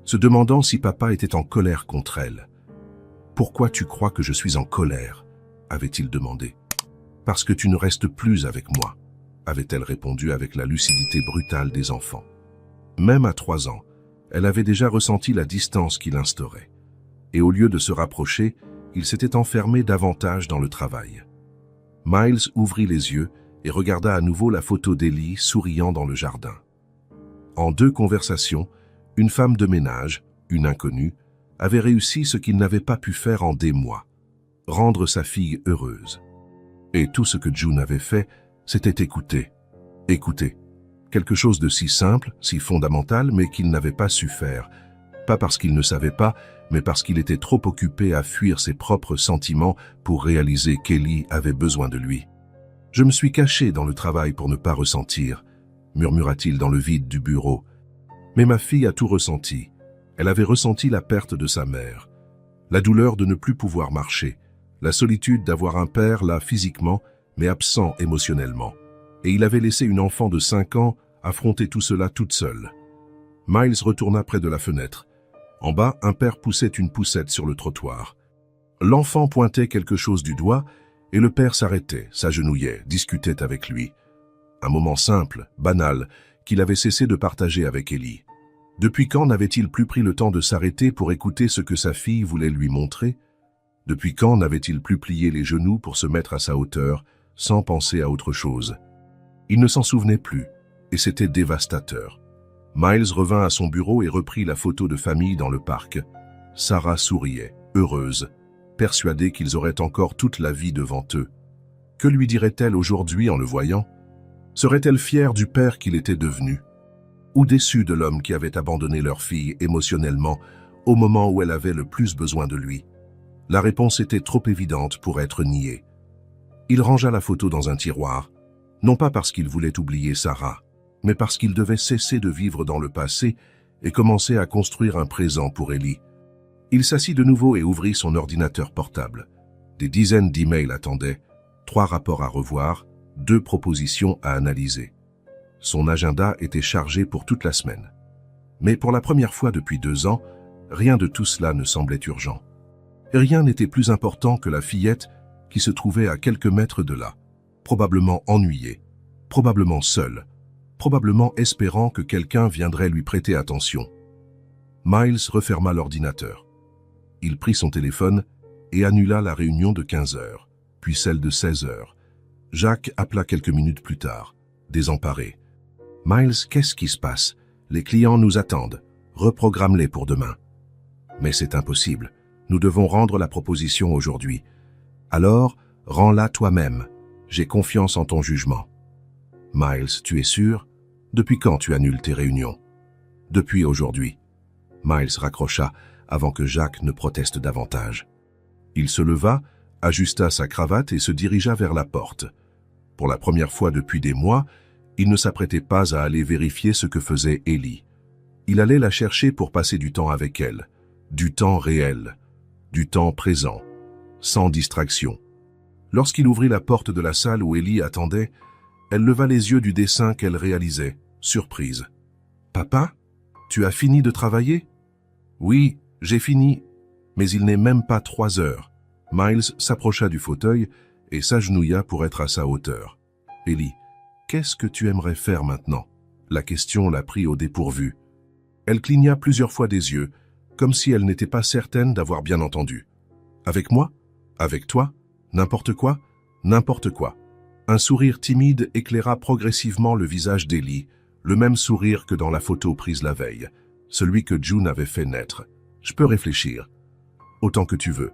se demandant si papa était en colère contre elle. « Pourquoi tu crois que je suis en colère ?» avait-il demandé. « Parce que tu ne restes plus avec moi », avait-elle répondu avec la lucidité brutale des enfants. Même à 3 ans, elle avait déjà ressenti la distance qu'il instaurait. Et au lieu de se rapprocher, il s'était enfermé davantage dans le travail. Miles ouvrit les yeux et regarda à nouveau la photo d'Ellie souriant dans le jardin. En 2 conversations, une femme de ménage, une inconnue, avait réussi ce qu'il n'avait pas pu faire en des mois, rendre sa fille heureuse. Et tout ce que June avait fait, c'était écouter. Écouter. Quelque chose de si simple, si fondamental, mais qu'il n'avait pas su faire. Pas parce qu'il ne savait pas, mais parce qu'il était trop occupé à fuir ses propres sentiments pour réaliser qu'Ellie avait besoin de lui. « Je me suis caché dans le travail pour ne pas ressentir », murmura-t-il dans le vide du bureau. Mais ma fille a tout ressenti. Elle avait ressenti la perte de sa mère, la douleur de ne plus pouvoir marcher, la solitude d'avoir un père là physiquement, mais absent émotionnellement. Et il avait laissé une enfant de 5 ans affronter tout cela toute seule. Miles retourna près de la fenêtre. En bas, un père poussait une poussette sur le trottoir. L'enfant pointait quelque chose du doigt et le père s'arrêtait, s'agenouillait, discutait avec lui. Un moment simple, banal, qu'il avait cessé de partager avec Ellie. Depuis quand n'avait-il plus pris le temps de s'arrêter pour écouter ce que sa fille voulait lui montrer? Depuis quand n'avait-il plus plié les genoux pour se mettre à sa hauteur, sans penser à autre chose? Il ne s'en souvenait plus, et c'était dévastateur. Miles revint à son bureau et reprit la photo de famille dans le parc. Sarah souriait, heureuse, persuadée qu'ils auraient encore toute la vie devant eux. Que lui dirait-elle aujourd'hui en le voyant? Serait-elle fière du père qu'il était devenu? Ou déçue de l'homme qui avait abandonné leur fille émotionnellement au moment où elle avait le plus besoin de lui? La réponse était trop évidente pour être niée. Il rangea la photo dans un tiroir, non pas parce qu'il voulait oublier Sarah, mais parce qu'il devait cesser de vivre dans le passé et commencer à construire un présent pour Ellie. Il s'assit de nouveau et ouvrit son ordinateur portable. Des dizaines d'emails attendaient, 3 rapports à revoir, 2 propositions à analyser. Son agenda était chargé pour toute la semaine. Mais pour la première fois depuis 2 ans, rien de tout cela ne semblait urgent. Et rien n'était plus important que la fillette qui se trouvait à quelques mètres de là, probablement ennuyée, probablement seule, probablement espérant que quelqu'un viendrait lui prêter attention. Miles referma l'ordinateur. Il prit son téléphone et annula la réunion de 15 heures, puis celle de 16 heures. Jack appela quelques minutes plus tard, désemparé. « Miles, qu'est-ce qui se passe? Les clients nous attendent. Reprogramme-les pour demain. » « Mais c'est impossible. Nous devons rendre la proposition aujourd'hui. Alors, rends-la toi-même. J'ai confiance en ton jugement. » « Miles, tu es sûr? Depuis quand tu annules tes réunions? » « Depuis aujourd'hui. » Miles raccrocha avant que Jack ne proteste davantage. Il se leva, ajusta sa cravate et se dirigea vers la porte. Pour la première fois depuis des mois, il ne s'apprêtait pas à aller vérifier ce que faisait Ellie. Il allait la chercher pour passer du temps avec elle, du temps réel, du temps présent, sans distraction. Lorsqu'il ouvrit la porte de la salle où Ellie attendait, elle leva les yeux du dessin qu'elle réalisait, surprise. « Papa, tu as fini de travailler? »« Oui, j'ai fini, mais il n'est même pas 3 heures. » Miles s'approcha du fauteuil et s'agenouilla pour être à sa hauteur. « Ellie, qu'est-ce que tu aimerais faire maintenant ?» La question la prit au dépourvu. Elle cligna plusieurs fois des yeux, comme si elle n'était pas certaine d'avoir bien entendu. « Avec moi? Avec toi? N'importe quoi? N'importe quoi. » Un sourire timide éclaira progressivement le visage d'Ellie, le même sourire que dans la photo prise la veille, celui que June avait fait naître. « Je peux réfléchir. »« Autant que tu veux. »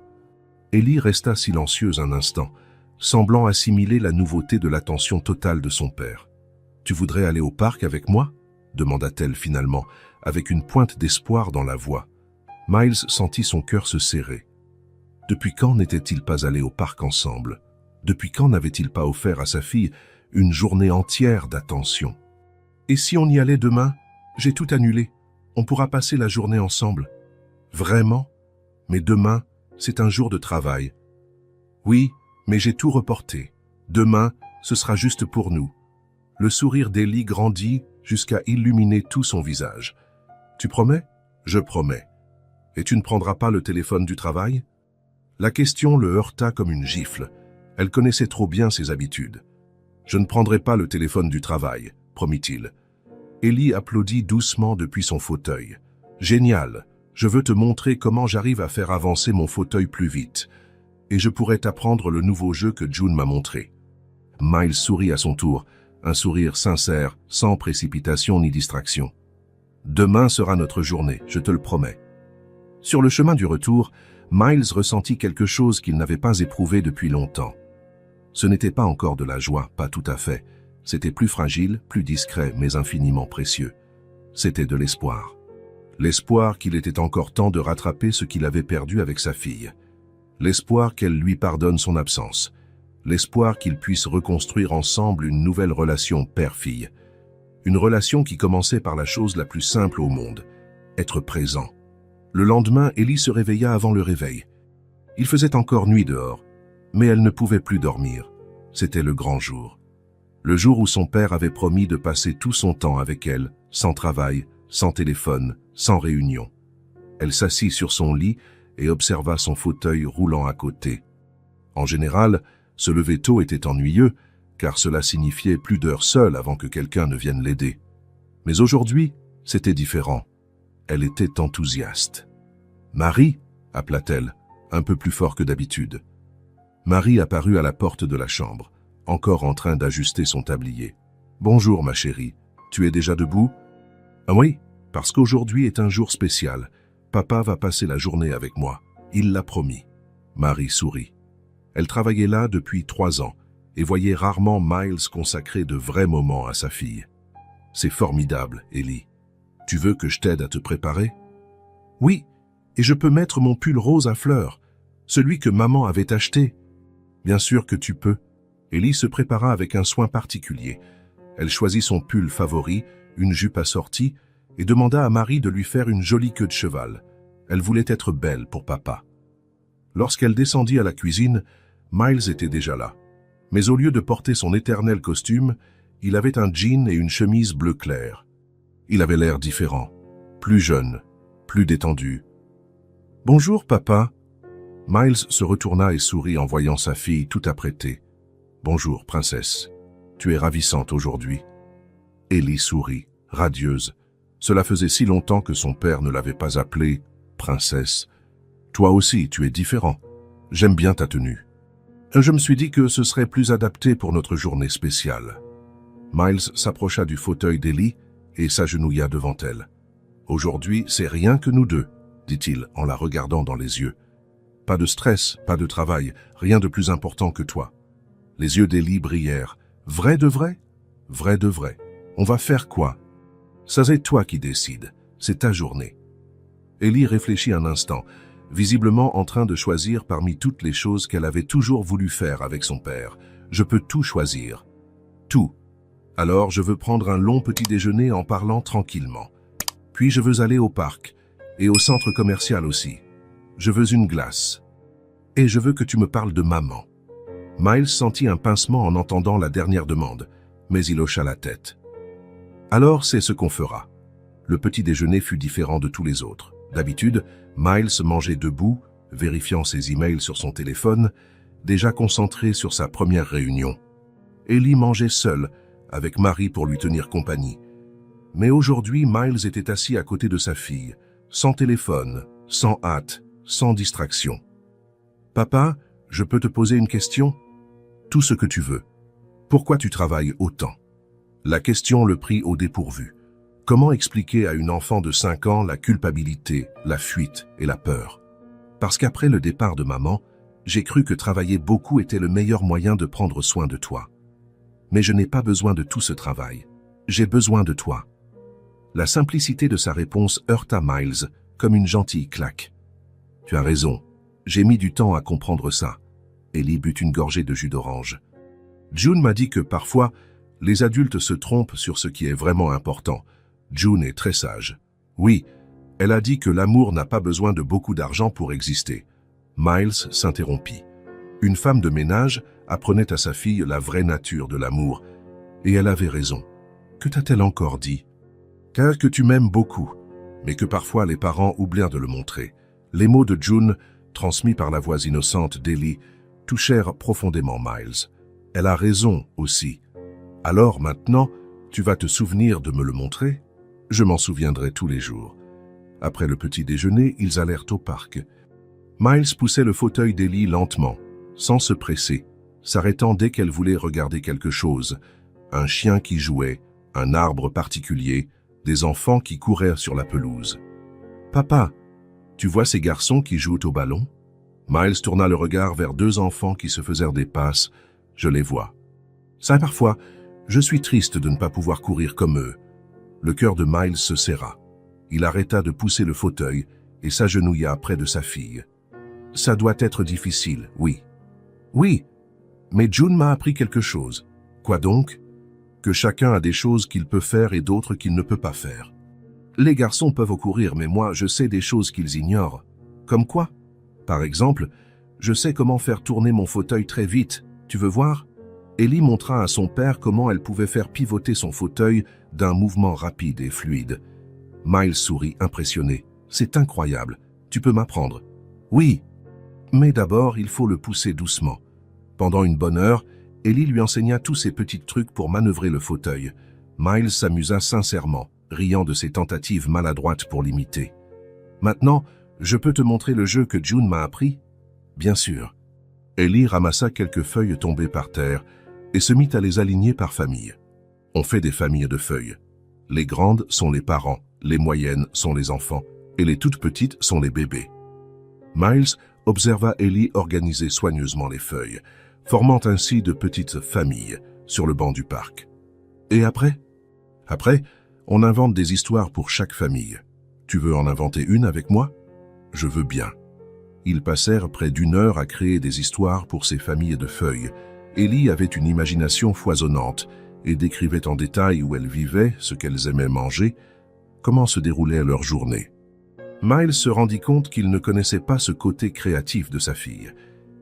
Ellie resta silencieuse un instant, semblant assimiler la nouveauté de l'attention totale de son père. « Tu voudrais aller au parc avec moi ?» demanda-t-elle finalement, avec une pointe d'espoir dans la voix. Miles sentit son cœur se serrer. Depuis quand n'était-il pas allé au parc ensemble? Depuis quand n'avait-il pas offert à sa fille une journée entière d'attention? « Et si on y allait demain? J'ai tout annulé. On pourra passer la journée ensemble. »« Vraiment? Mais demain, c'est un jour de travail. »« Oui, mais j'ai tout reporté. Demain, ce sera juste pour nous. » Le sourire d'Ellie grandit jusqu'à illuminer tout son visage. « Tu promets? »« Je promets. »« Et tu ne prendras pas le téléphone du travail ?» La question le heurta comme une gifle. Elle connaissait trop bien ses habitudes. « Je ne prendrai pas le téléphone du travail, » promit-il. Ellie applaudit doucement depuis son fauteuil. « Génial! Je veux te montrer comment j'arrive à faire avancer mon fauteuil plus vite. Et je pourrais t'apprendre le nouveau jeu que June m'a montré. » Miles sourit à son tour, un sourire sincère, sans précipitation ni distraction. « Demain sera notre journée, je te le promets. » Sur le chemin du retour, Miles ressentit quelque chose qu'il n'avait pas éprouvé depuis longtemps. Ce n'était pas encore de la joie, pas tout à fait. C'était plus fragile, plus discret, mais infiniment précieux. C'était de l'espoir. L'espoir qu'il était encore temps de rattraper ce qu'il avait perdu avec sa fille. L'espoir qu'elle lui pardonne son absence. L'espoir qu'ils puissent reconstruire ensemble une nouvelle relation père-fille. Une relation qui commençait par la chose la plus simple au monde, être présent. Le lendemain, Ellie se réveilla avant le réveil. Il faisait encore nuit dehors, mais elle ne pouvait plus dormir. C'était le grand jour. Le jour où son père avait promis de passer tout son temps avec elle, sans travail, sans téléphone, sans réunion. Elle s'assit sur son lit et observa son fauteuil roulant à côté. En général, se lever tôt était ennuyeux, car cela signifiait plus d'heures seule avant que quelqu'un ne vienne l'aider. Mais aujourd'hui, c'était différent. Elle était enthousiaste. « Marie » appela-t-elle, un peu plus fort que d'habitude. Marie apparut à la porte de la chambre, encore en train d'ajuster son tablier. « Bonjour, ma chérie. Tu es déjà debout ?»« Ah oui, parce qu'aujourd'hui est un jour spécial. Papa va passer la journée avec moi. Il l'a promis. » Marie sourit. Elle travaillait là depuis 3 ans et voyait rarement Miles consacrer de vrais moments à sa fille. « C'est formidable, Ellie. Tu veux que je t'aide à te préparer? »« Oui, et je peux mettre mon pull rose à fleurs. Celui que maman avait acheté. Bien sûr que tu peux. Ellie se prépara avec un soin particulier. Elle choisit son pull favori, une jupe assortie, et demanda à Marie de lui faire une jolie queue de cheval. Elle voulait être belle pour papa. Lorsqu'elle descendit à la cuisine, Miles était déjà là. Mais au lieu de porter son éternel costume, il avait un jean et une chemise bleu clair. Il avait l'air différent, plus jeune, plus détendu. « Bonjour, papa !» Miles se retourna et sourit en voyant sa fille tout apprêtée. « Bonjour, princesse. Tu es ravissante aujourd'hui. » Ellie sourit, radieuse. Cela faisait si longtemps que son père ne l'avait pas appelée « princesse ». « Toi aussi, tu es différent. J'aime bien ta tenue. » Je me suis dit que ce serait plus adapté pour notre journée spéciale. Miles s'approcha du fauteuil d'Ellie et s'agenouilla devant elle. « Aujourd'hui, c'est rien que nous deux, » dit-il en la regardant dans les yeux. « Pas de stress, pas de travail, rien de plus important que toi. » Les yeux d'Ellie brillèrent. « Vrai de vrai? Vrai de vrai. On va faire quoi? » « Ça c'est toi qui décides. C'est ta journée. » Ellie réfléchit un instant, visiblement en train de choisir parmi toutes les choses qu'elle avait toujours voulu faire avec son père. « Je peux tout choisir. Tout. Alors je veux prendre un long petit déjeuner en parlant tranquillement. Puis je veux aller au parc et au centre commercial aussi. Je veux une glace. Et je veux que tu me parles de maman. » Miles sentit un pincement en entendant la dernière demande, mais il hocha la tête. « Alors c'est ce qu'on fera. » Le petit déjeuner fut différent de tous les autres. D'habitude, Miles mangeait debout, vérifiant ses emails sur son téléphone, déjà concentré sur sa première réunion. Ellie mangeait seule, avec Marie pour lui tenir compagnie. Mais aujourd'hui, Miles était assis à côté de sa fille, sans téléphone, sans hâte, sans distraction. « Papa, je peux te poser une question? Tout ce que tu veux. Pourquoi tu travailles autant ?» La question le prit au dépourvu. Comment expliquer à une enfant de 5 ans la culpabilité, la fuite et la peur? Parce qu'après le départ de maman, j'ai cru que travailler beaucoup était le meilleur moyen de prendre soin de toi. Mais je n'ai pas besoin de tout ce travail. J'ai besoin de toi. La simplicité de sa réponse heurta Miles comme une gentille claque. Tu as raison, j'ai mis du temps à comprendre ça. Ellie but une gorgée de jus d'orange. June m'a dit que parfois, les adultes se trompent sur ce qui est vraiment important. June est très sage. Oui, elle a dit que l'amour n'a pas besoin de beaucoup d'argent pour exister. Miles s'interrompit. Une femme de ménage apprenait à sa fille la vraie nature de l'amour. Et elle avait raison. Que t'a-t-elle encore dit? Car que tu m'aimes beaucoup, mais que parfois les parents oublient de le montrer. Les mots de June, transmis par la voix innocente d'Ellie, touchèrent profondément Miles. Elle a raison aussi. Alors maintenant, tu vas te souvenir de me le montrer? Je m'en souviendrai tous les jours. Après le petit déjeuner, ils allèrent au parc. Miles poussait le fauteuil d'Ellie lentement, sans se presser, s'arrêtant dès qu'elle voulait regarder quelque chose. Un chien qui jouait, un arbre particulier, des enfants qui couraient sur la pelouse. « Papa, tu vois ces garçons qui jouent au ballon ?» Miles tourna le regard vers 2 enfants qui se faisèrent des passes. « Je les vois. Ça, parfois, je suis triste de ne pas pouvoir courir comme eux. » Le cœur de Miles se serra. Il arrêta de pousser le fauteuil et s'agenouilla près de sa fille. « Ça doit être difficile, oui. »« Oui, mais June m'a appris quelque chose. »« Quoi donc ?»« Que chacun a des choses qu'il peut faire et d'autres qu'il ne peut pas faire. Les garçons peuvent courir, mais moi, je sais des choses qu'ils ignorent. Comme quoi? Par exemple, je sais comment faire tourner mon fauteuil très vite. Tu veux voir ?» Ellie montra à son père comment elle pouvait faire pivoter son fauteuil d'un mouvement rapide et fluide. Miles sourit impressionné. « C'est incroyable. Tu peux m'apprendre. »« Oui. Mais d'abord, il faut le pousser doucement. » Pendant une bonne heure, Ellie lui enseigna tous ces petits trucs pour manœuvrer le fauteuil. Miles s'amusa sincèrement, riant de ses tentatives maladroites pour l'imiter. « Maintenant, je peux te montrer le jeu que June m'a appris ?»« Bien sûr. » Ellie ramassa quelques feuilles tombées par terre et se mit à les aligner par famille. On fait des familles de feuilles. Les grandes sont les parents, les moyennes sont les enfants, et les toutes petites sont les bébés. Miles observa Ellie organiser soigneusement les feuilles, formant ainsi de petites familles sur le banc du parc. Et après? Après, on invente des histoires pour chaque famille. Tu veux en inventer une avec moi? Je veux bien. Ils passèrent près d'une heure à créer des histoires pour ces familles de feuilles. Ellie avait une imagination foisonnante et décrivait en détail où elles vivaient, ce qu'elles aimaient manger, comment se déroulait leur journée. Miles se rendit compte qu'il ne connaissait pas ce côté créatif de sa fille.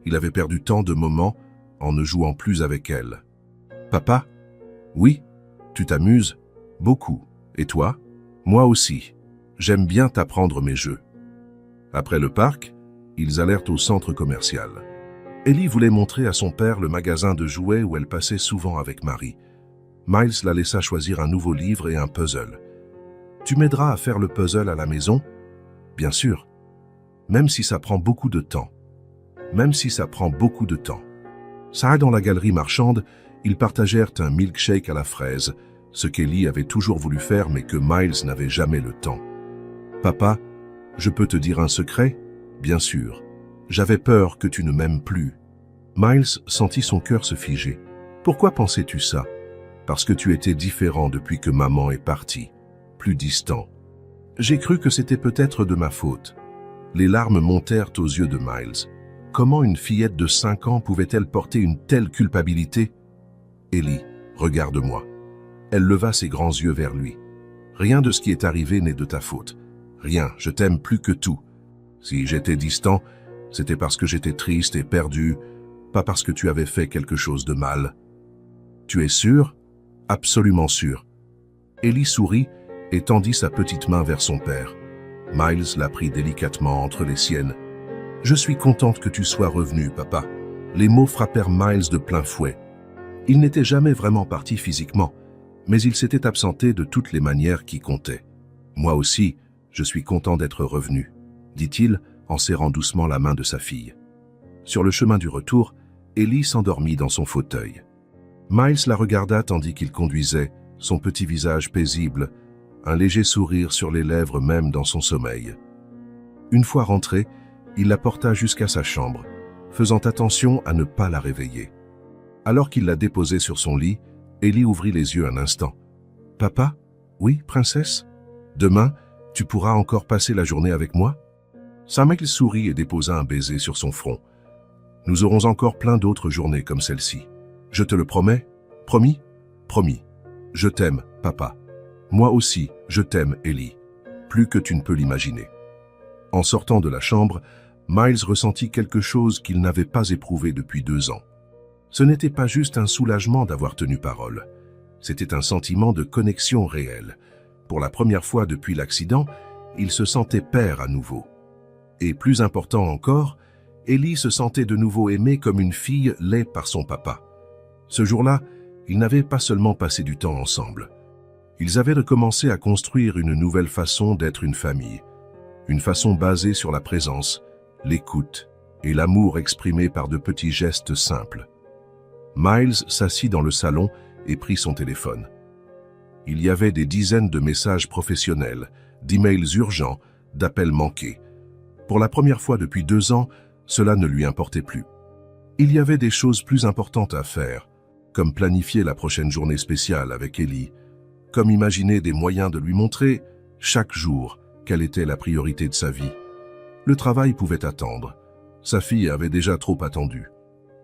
Il avait perdu tant de moments en ne jouant plus avec elle. « Papa? Oui, tu t'amuses? Beaucoup. Et toi? Moi aussi. J'aime bien t'apprendre mes jeux. » Après le parc, ils allèrent au centre commercial. Ellie voulait montrer à son père le magasin de jouets où elle passait souvent avec Marie. Miles la laissa choisir un nouveau livre et un puzzle. « Tu m'aideras à faire le puzzle à la maison? » « Bien sûr. Même si ça prend beaucoup de temps. Même si ça prend beaucoup de temps. » Ça, dans la galerie marchande, ils partagèrent un milkshake à la fraise, ce qu'Ellie avait toujours voulu faire mais que Miles n'avait jamais le temps. « Papa, je peux te dire un secret? » « Bien sûr. J'avais peur que tu ne m'aimes plus. » Miles sentit son cœur se figer. « Pourquoi pensais-tu ça? » « Parce que tu étais différent depuis que maman est partie. Plus distant. J'ai cru que c'était peut-être de ma faute. » Les larmes montèrent aux yeux de Miles. Comment une fillette de 5 ans pouvait-elle porter une telle culpabilité? « Ellie, regarde-moi. » Elle leva ses grands yeux vers lui. « Rien de ce qui est arrivé n'est de ta faute. Rien, je t'aime plus que tout. Si j'étais distant, c'était parce que j'étais triste et perdu, pas parce que tu avais fait quelque chose de mal. »« Tu es sûr? » »« Absolument sûr. » Ellie sourit et tendit sa petite main vers son père. Miles la prit délicatement entre les siennes. « Je suis contente que tu sois revenu, papa. » Les mots frappèrent Miles de plein fouet. Il n'était jamais vraiment parti physiquement, mais il s'était absenté de toutes les manières qui comptaient. « Moi aussi, je suis content d'être revenu, » dit-il en serrant doucement la main de sa fille. Sur le chemin du retour, Ellie s'endormit dans son fauteuil. Miles la regarda tandis qu'il conduisait, son petit visage paisible, un léger sourire sur les lèvres même dans son sommeil. Une fois rentré, il la porta jusqu'à sa chambre, faisant attention à ne pas la réveiller. Alors qu'il la déposait sur son lit, Ellie ouvrit les yeux un instant. « Papa? Oui, princesse? Demain, tu pourras encore passer la journée avec moi ?» Miles sourit et déposa un baiser sur son front. « Nous aurons encore plein d'autres journées comme celle-ci. Je te le promets? Promis? Promis. Je t'aime, papa. Moi aussi, je t'aime, Ellie. Plus que tu ne peux l'imaginer. » En sortant de la chambre, Miles ressentit quelque chose qu'il n'avait pas éprouvé depuis 2 ans. Ce n'était pas juste un soulagement d'avoir tenu parole. C'était un sentiment de connexion réelle. Pour la première fois depuis l'accident, il se sentait père à nouveau. Et plus important encore, Ellie se sentait de nouveau aimée comme une fille l'est par son papa. Ce jour-là, ils n'avaient pas seulement passé du temps ensemble. Ils avaient recommencé à construire une nouvelle façon d'être une famille. Une façon basée sur la présence, l'écoute et l'amour exprimé par de petits gestes simples. Miles s'assit dans le salon et prit son téléphone. Il y avait des dizaines de messages professionnels, d'emails urgents, d'appels manqués. Pour la première fois depuis 2 ans, cela ne lui importait plus. Il y avait des choses plus importantes à faire, comme planifier la prochaine journée spéciale avec Ellie, comme imaginer des moyens de lui montrer, chaque jour, quelle était la priorité de sa vie. Le travail pouvait attendre. Sa fille avait déjà trop attendu.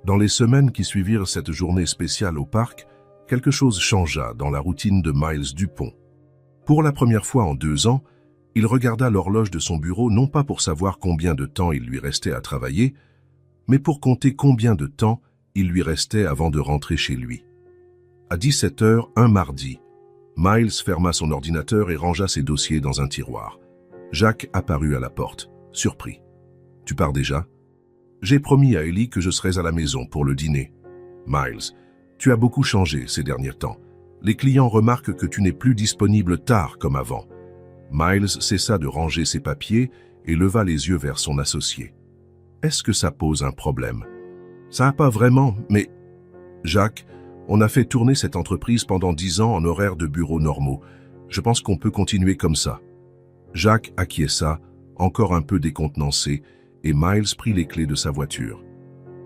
Dans les semaines qui suivirent cette journée spéciale au parc, quelque chose changea dans la routine de Miles Dupont. Pour la première fois en 2 ans, il regarda l'horloge de son bureau non pas pour savoir combien de temps il lui restait à travailler, mais pour compter combien de temps il lui restait avant de rentrer chez lui. À 17 h, un mardi, Miles ferma son ordinateur et rangea ses dossiers dans un tiroir. Jack apparut à la porte, surpris. « Tu pars déjà? »« J'ai promis à Ellie que je serais à la maison pour le dîner. »« Miles, tu as beaucoup changé ces derniers temps. Les clients remarquent que tu n'es plus disponible tard comme avant. » Miles cessa de ranger ses papiers et leva les yeux vers son associé. « Est-ce que ça pose un problème? »« Ça n'a pas vraiment, mais... » « Jack, on a fait tourner cette entreprise pendant 10 ans en horaires de bureaux normaux. Je pense qu'on peut continuer comme ça. » Jack acquiesça, encore un peu décontenancé, et Miles prit les clés de sa voiture.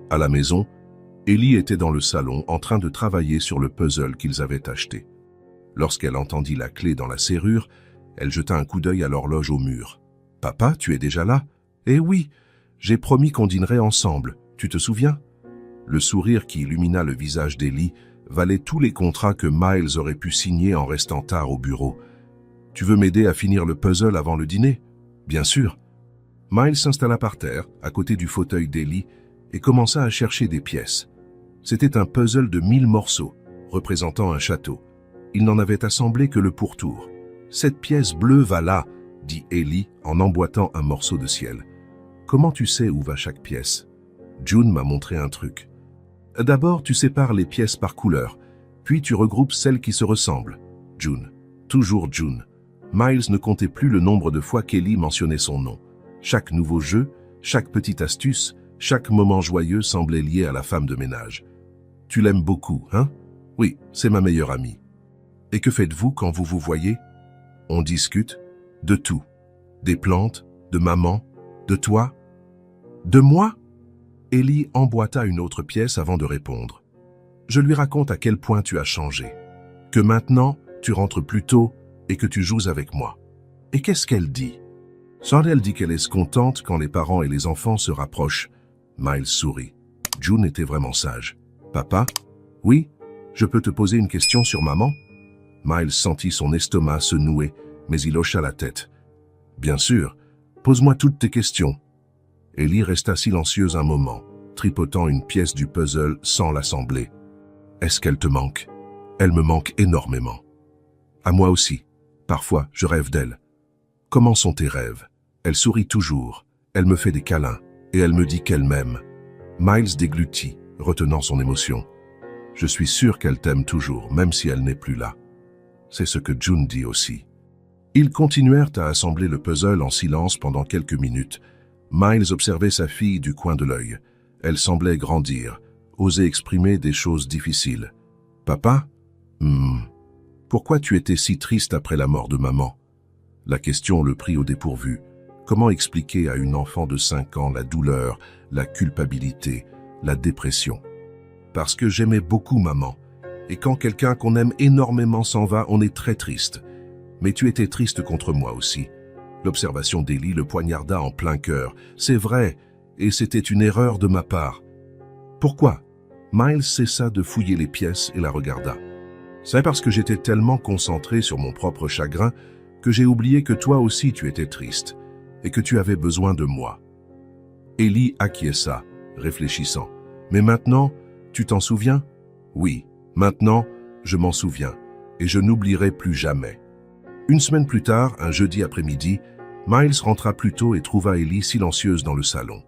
À la maison, Ellie était dans le salon en train de travailler sur le puzzle qu'ils avaient acheté. Lorsqu'elle entendit la clé dans la serrure, elle jeta un coup d'œil à l'horloge au mur. « Papa, tu es déjà là? »« Eh oui, J'ai promis qu'on dînerait ensemble, tu te souviens? Le sourire qui illumina le visage d'Ellie valait tous les contrats que Miles aurait pu signer en restant tard au bureau. Tu veux m'aider à finir le puzzle avant le dîner? Bien sûr. Miles s'installa par terre, à côté du fauteuil d'Ellie, et commença à chercher des pièces. C'était un puzzle de 1000 morceaux, représentant un château. Il n'en avait assemblé que le pourtour. « Cette pièce bleue va là », dit Ellie en emboîtant un morceau de ciel. « Comment tu sais où va chaque pièce ?» June m'a montré un truc. « D'abord, tu sépares les pièces par couleur, puis tu regroupes celles qui se ressemblent. » June. Toujours June. Miles ne comptait plus le nombre de fois qu'Ellie mentionnait son nom. Chaque nouveau jeu, chaque petite astuce, chaque moment joyeux semblait lié à la femme de ménage. « Tu l'aimes beaucoup, hein? »« Oui, c'est ma meilleure amie. »« Et que faites-vous quand vous vous voyez ?»« On discute de tout. Des plantes, de maman, de toi. »« De moi ?» Ellie emboîta une autre pièce avant de répondre. « Je lui raconte à quel point tu as changé. Que maintenant, tu rentres plus tôt et que tu joues avec moi. » Et qu'est-ce qu'elle dit? Elle dit qu'elle est contente quand les parents et les enfants se rapprochent. Miles sourit. June était vraiment sage. « Papa? Oui? Je peux te poser une question sur maman? » Miles sentit son estomac se nouer, mais il hocha la tête. « Bien sûr. Pose-moi toutes tes questions. » Ellie resta silencieuse un moment, tripotant une pièce du puzzle sans l'assembler. « Est-ce qu'elle te manque? » « Elle me manque énormément. »« À moi aussi. Parfois, je rêve d'elle. »« Comment sont tes rêves? » Elle sourit toujours. Elle me fait des câlins et elle me dit qu'elle m'aime. Miles déglutit, retenant son émotion. « Je suis sûr qu'elle t'aime toujours, même si elle n'est plus là. » C'est ce que June dit aussi. Ils continuèrent à assembler le puzzle en silence pendant quelques minutes. Miles observait sa fille du coin de l'œil. Elle semblait grandir, oser exprimer des choses difficiles. « Papa? Pourquoi tu étais si triste après la mort de maman? » La question le prit au dépourvu. Comment expliquer à une enfant de 5 ans la douleur, la culpabilité, la dépression? Parce que j'aimais beaucoup maman. Et quand quelqu'un qu'on aime énormément s'en va, on est très triste. Mais tu étais triste contre moi aussi. L'observation d'Ellie le poignarda en plein cœur. C'est vrai, et c'était une erreur de ma part. Pourquoi? Miles cessa de fouiller les pièces et la regarda. C'est parce que j'étais tellement concentré sur mon propre chagrin que j'ai oublié que toi aussi tu étais triste et que tu avais besoin de moi. Ellie acquiesça, réfléchissant. Mais maintenant, tu t'en souviens? Oui, maintenant, je m'en souviens et je n'oublierai plus jamais. Une semaine plus tard, un jeudi après-midi, Miles rentra plus tôt et trouva Ellie silencieuse dans le salon.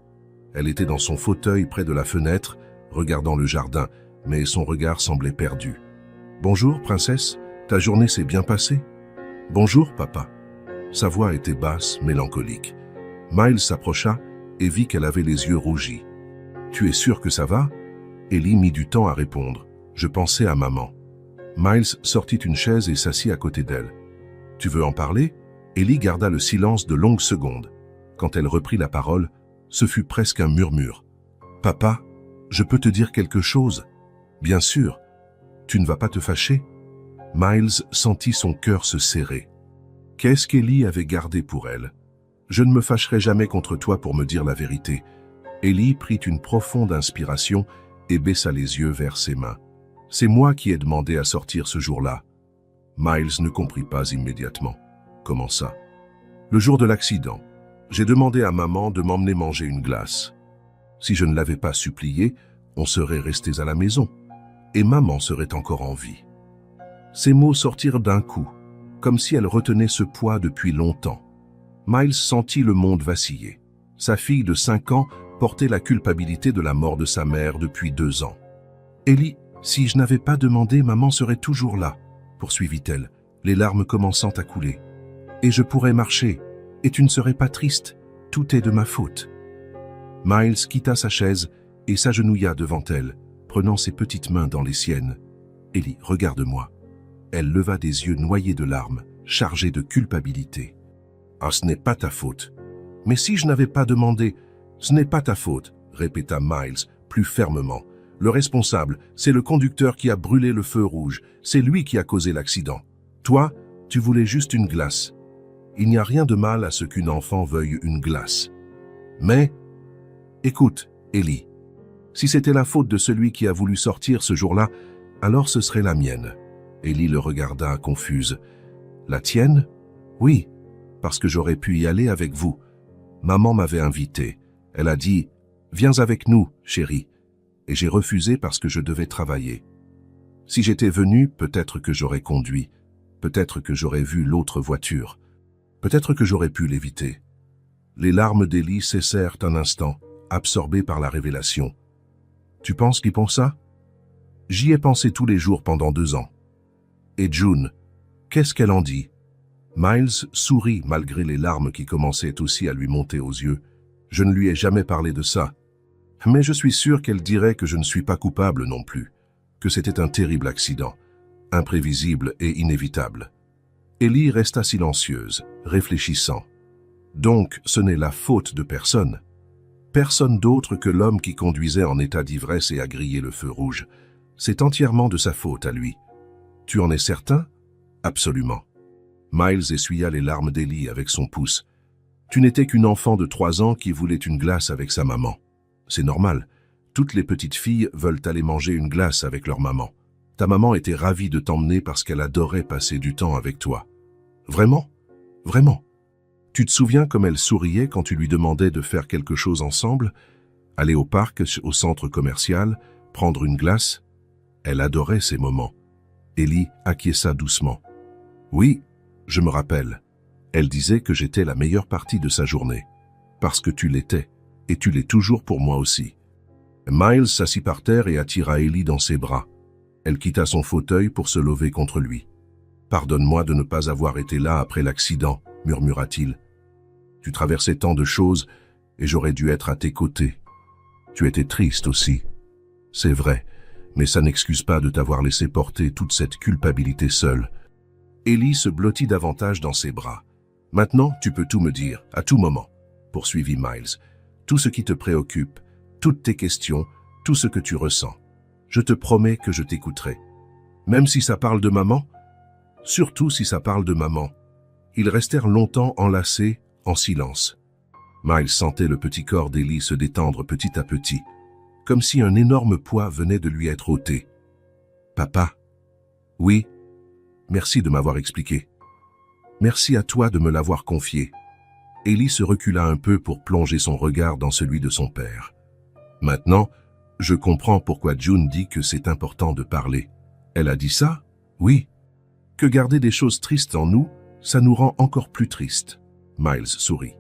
Elle était dans son fauteuil près de la fenêtre, regardant le jardin, mais son regard semblait perdu. « Bonjour, princesse, ta journée s'est bien passée? »« Bonjour, papa. » Sa voix était basse, mélancolique. Miles s'approcha et vit qu'elle avait les yeux rougis. « Tu es sûr que ça va ?» Ellie mit du temps à répondre. « Je pensais à maman. » Miles sortit une chaise et s'assit à côté d'elle. « Tu veux en parler ?» Ellie garda le silence de longues secondes. Quand elle reprit la parole, ce fut presque un murmure. « Papa, je peux te dire quelque chose? »« Bien sûr. Tu ne vas pas te fâcher ?» Miles sentit son cœur se serrer. Qu'est-ce qu'Ellie avait gardé pour elle? « Je ne me fâcherai jamais contre toi pour me dire la vérité. » Ellie prit une profonde inspiration et baissa les yeux vers ses mains. « C'est moi qui ai demandé à sortir ce jour-là. » Miles ne comprit pas immédiatement. « Comment ça? » « Le jour de l'accident, j'ai demandé à maman de m'emmener manger une glace. Si je ne l'avais pas supplié, on serait restés à la maison. Et maman serait encore en vie. » Ces mots sortirent d'un coup, comme si elle retenait ce poids depuis longtemps. Miles sentit le monde vaciller. Sa fille de 5 ans portait la culpabilité de la mort de sa mère depuis 2 ans. « Ellie, si je n'avais pas demandé, maman serait toujours là, » poursuivit-elle, les larmes commençant à couler. « Et je pourrais marcher, et tu ne serais pas triste, tout est de ma faute. » Miles quitta sa chaise et s'agenouilla devant elle, prenant ses petites mains dans les siennes. « Ellie, regarde-moi. » Elle leva des yeux noyés de larmes, chargés de culpabilité. « Ah, ce n'est pas ta faute. »« Mais si je n'avais pas demandé, ce n'est pas ta faute, » répéta Miles, plus fermement. « Le responsable, c'est le conducteur qui a brûlé le feu rouge. C'est lui qui a causé l'accident. Toi, tu voulais juste une glace. Il n'y a rien de mal à ce qu'une enfant veuille une glace. Mais Écoute, Ellie, si c'était la faute de celui qui a voulu sortir ce jour-là, alors ce serait la mienne. Ellie le regarda confuse. La tienne? Oui, parce que j'aurais pu y aller avec vous. Maman m'avait invité. Elle a dit « Viens avec nous, chérie ». Et j'ai refusé parce que je devais travailler. Si j'étais venu, peut-être que j'aurais conduit. Peut-être que j'aurais vu l'autre voiture. Peut-être que j'aurais pu l'éviter. Les larmes d'Ellie cessèrent un instant, absorbées par la révélation. Tu penses qu'il pense ça? J'y ai pensé tous les jours pendant 2 ans. Et June, qu'est-ce qu'elle en dit? Miles sourit malgré les larmes qui commençaient aussi à lui monter aux yeux. Je ne lui ai jamais parlé de ça. Mais je suis sûr qu'elle dirait que je ne suis pas coupable non plus, que c'était un terrible accident, imprévisible et inévitable. Ellie resta silencieuse, réfléchissant. Donc, ce n'est la faute de personne. Personne d'autre que l'homme qui conduisait en état d'ivresse et a grillé le feu rouge. C'est entièrement de sa faute à lui. Tu en es certain? Absolument. Miles essuya les larmes d'Ellie avec son pouce. Tu n'étais qu'une enfant de 3 ans qui voulait une glace avec sa maman. C'est normal. Toutes les petites filles veulent aller manger une glace avec leur maman. Ta maman était ravie de t'emmener parce qu'elle adorait passer du temps avec toi. Vraiment? Vraiment? Tu te souviens comme elle souriait quand tu lui demandais de faire quelque chose ensemble? Aller au parc, au centre commercial, prendre une glace? Elle adorait ces moments. Ellie acquiesça doucement. Oui, je me rappelle. Elle disait que j'étais la meilleure partie de sa journée. Parce que tu l'étais, et tu l'es toujours pour moi aussi. Miles s'assit par terre et attira Ellie dans ses bras. Elle quitta son fauteuil pour se lever contre lui. « Pardonne-moi de ne pas avoir été là après l'accident, » murmura-t-il. « Tu traversais tant de choses et j'aurais dû être à tes côtés. Tu étais triste aussi. C'est vrai, mais ça n'excuse pas de t'avoir laissé porter toute cette culpabilité seule. » Ellie se blottit davantage dans ses bras. « Maintenant, tu peux tout me dire, à tout moment, » poursuivit Miles. « Tout ce qui te préoccupe, toutes tes questions, tout ce que tu ressens. Je te promets que je t'écouterai. Même si ça parle de maman? Surtout si ça parle de maman. » Ils restèrent longtemps enlacés, en silence. Miles sentait le petit corps d'Ellie se détendre petit à petit, comme si un énorme poids venait de lui être ôté. « Papa? »« Oui. Merci de m'avoir expliqué. Merci à toi de me l'avoir confié. » Ellie se recula un peu pour plonger son regard dans celui de son père. « Maintenant, je comprends pourquoi June dit que c'est important de parler. Elle a dit ça? Oui. Que garder des choses tristes en nous, ça nous rend encore plus tristes. » Miles sourit.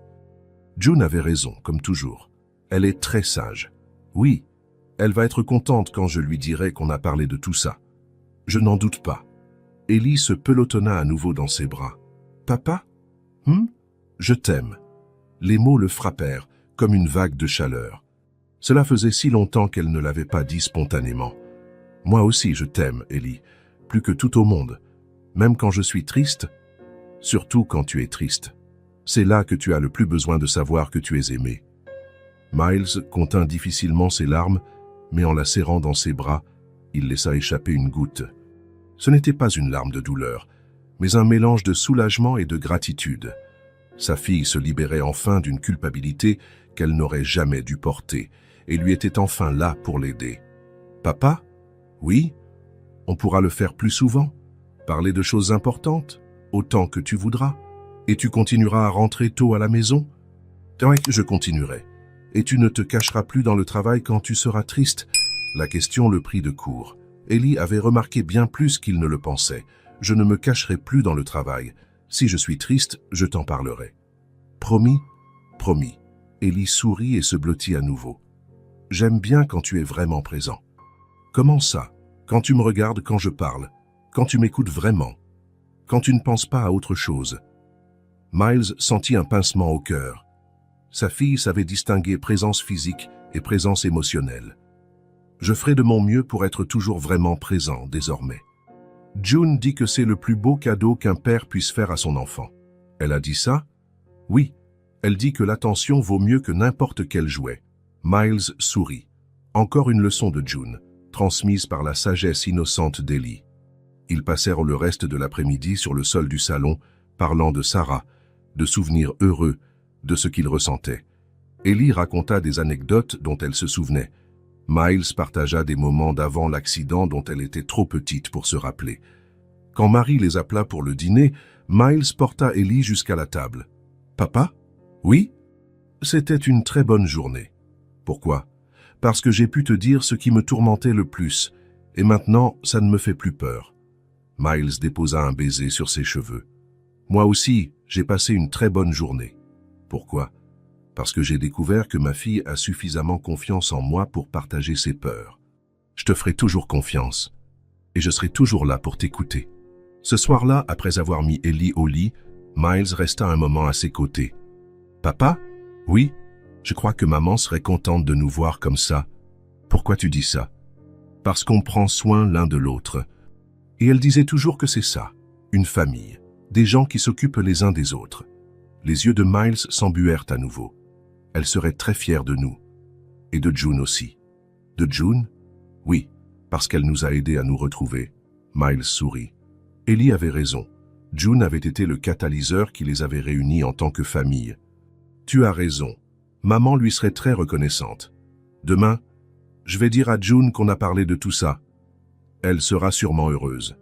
June avait raison, comme toujours. Elle est très sage. Oui, elle va être contente quand je lui dirai qu'on a parlé de tout ça. Je n'en doute pas. Ellie se pelotonna à nouveau dans ses bras. « Papa? Je t'aime. » Les mots le frappèrent, comme une vague de chaleur. Cela faisait si longtemps qu'elle ne l'avait pas dit spontanément. « Moi aussi je t'aime, Ellie, plus que tout au monde. Même quand je suis triste, surtout quand tu es triste. C'est là que tu as le plus besoin de savoir que tu es aimé. » Miles contint difficilement ses larmes, mais en la serrant dans ses bras, il laissa échapper une goutte. Ce n'était pas une larme de douleur, mais un mélange de soulagement et de gratitude. Sa fille se libérait enfin d'une culpabilité qu'elle n'aurait jamais dû porter, et lui était enfin là pour l'aider. « Papa? Oui? On pourra le faire plus souvent? Parler de choses importantes? Autant que tu voudras? Et tu continueras à rentrer tôt à la maison? » « Oui, je continuerai. Et tu ne te cacheras plus dans le travail quand tu seras triste? » La question le prit de court. Ellie avait remarqué bien plus qu'il ne le pensait. « Je ne me cacherai plus dans le travail. Si je suis triste, je t'en parlerai. »« Promis? » »« Promis. » Ellie sourit et se blottit à nouveau. « J'aime bien quand tu es vraiment présent. »« Comment ça? Quand tu me regardes quand je parle? Quand tu m'écoutes vraiment? Quand tu ne penses pas à autre chose ?» Miles sentit un pincement au cœur. Sa fille savait distinguer présence physique et présence émotionnelle. « Je ferai de mon mieux pour être toujours vraiment présent désormais. » June dit que c'est le plus beau cadeau qu'un père puisse faire à son enfant. Elle a dit ça? Oui. Elle dit que l'attention vaut mieux que n'importe quel jouet. Miles sourit. Encore une leçon de June, transmise par la sagesse innocente d'Ellie. Ils passèrent le reste de l'après-midi sur le sol du salon, parlant de Sarah, de souvenirs heureux, de ce qu'ils ressentaient. Ellie raconta des anecdotes dont elle se souvenait. Miles partagea des moments d'avant l'accident dont elle était trop petite pour se rappeler. Quand Marie les appela pour le dîner, Miles porta Ellie jusqu'à la table. « Papa ? Oui ? C'était une très bonne journée. Pourquoi ? Parce que j'ai pu te dire ce qui me tourmentait le plus, et maintenant ça ne me fait plus peur. » Miles déposa un baiser sur ses cheveux. « Moi aussi, j'ai passé une très bonne journée. Pourquoi ? Parce que j'ai découvert que ma fille a suffisamment confiance en moi pour partager ses peurs. Je te ferai toujours confiance, et je serai toujours là pour t'écouter. » Ce soir-là, après avoir mis Ellie au lit, Miles resta un moment à ses côtés. « Papa ? Oui, je crois que maman serait contente de nous voir comme ça. Pourquoi tu dis ça ? Parce qu'on prend soin l'un de l'autre. Et elle disait toujours que c'est ça, une famille, des gens qui s'occupent les uns des autres. » Les yeux de Miles s'embuèrent à nouveau. Elle serait très fière de nous. Et de June aussi. De June ? Oui, parce qu'elle nous a aidés à nous retrouver. Miles sourit. Ellie avait raison. June avait été le catalyseur qui les avait réunis en tant que famille. Tu as raison. Maman lui serait très reconnaissante. Demain, je vais dire à June qu'on a parlé de tout ça. Elle sera sûrement heureuse.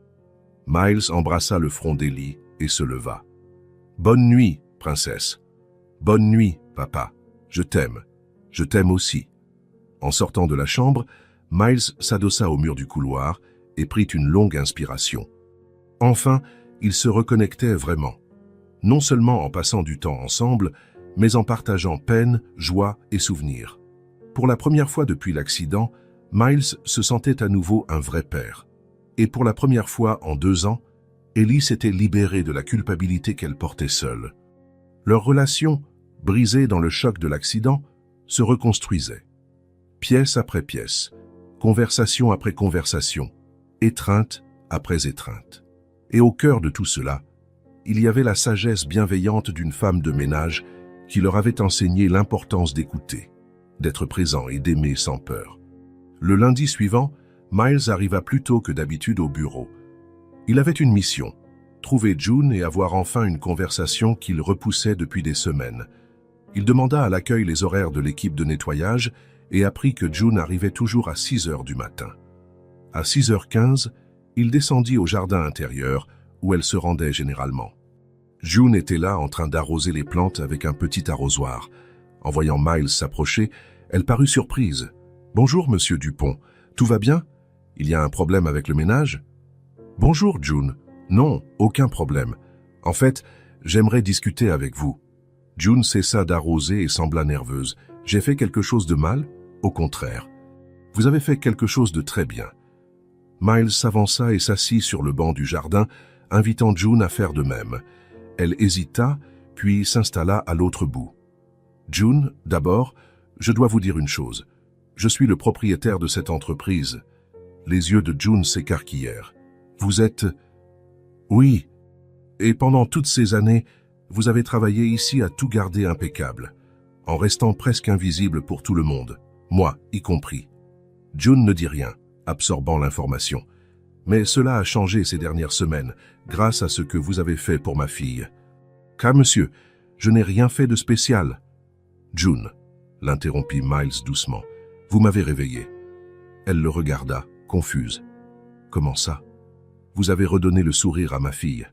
Miles embrassa le front d'Ellie et se leva. Bonne nuit, princesse. Bonne nuit, papa. Je t'aime. Je t'aime aussi. En sortant de la chambre, Miles s'adossa au mur du couloir et prit une longue inspiration. Enfin, ils se reconnectaient vraiment. Non seulement en passant du temps ensemble, mais en partageant peine, joie et souvenirs. Pour la première fois depuis l'accident, Miles se sentait à nouveau un vrai père. Et pour la première fois en 2 ans, Ellie s'était libérée de la culpabilité qu'elle portait seule. Leur relation, brisée dans le choc de l'accident, se reconstruisait. Pièce après pièce, conversation après conversation, étreinte après étreinte. Et au cœur de tout cela, il y avait la sagesse bienveillante d'une femme de ménage qui leur avait enseigné l'importance d'écouter, d'être présent et d'aimer sans peur. Le lundi suivant, Miles arriva plus tôt que d'habitude au bureau. Il avait une mission, trouver June et avoir enfin une conversation qu'il repoussait depuis des semaines. Il demanda à l'accueil les horaires de l'équipe de nettoyage et apprit que June arrivait toujours à 6 heures du matin. À 6h15, il descendit au jardin intérieur où elle se rendait généralement. June était là en train d'arroser les plantes avec un petit arrosoir. En voyant Miles s'approcher, elle parut surprise. « Bonjour, monsieur Dupont. Tout va bien ? Il y a un problème avec le ménage ?»« Bonjour, June. Non, aucun problème. En fait, j'aimerais discuter avec vous. » June cessa d'arroser et sembla nerveuse. « J'ai fait quelque chose de mal ? Au contraire. Vous avez fait quelque chose de très bien. » Miles s'avança et s'assit sur le banc du jardin, invitant June à faire de même. Elle hésita, puis s'installa à l'autre bout. « June, d'abord, je dois vous dire une chose. Je suis le propriétaire de cette entreprise. » Les yeux de June s'écarquillèrent. « Vous êtes... » « Oui. Et pendant toutes ces années, vous avez travaillé ici à tout garder impeccable, en restant presque invisible pour tout le monde, moi y compris. » June ne dit rien, absorbant l'information. « Mais cela a changé ces dernières semaines, grâce à ce que vous avez fait pour ma fille. »« Car monsieur, je n'ai rien fait de spécial. »« June, » l'interrompit Miles doucement, « vous m'avez réveillé. » Elle le regarda, confuse. « Comment ça ? Vous avez redonné le sourire à ma fille,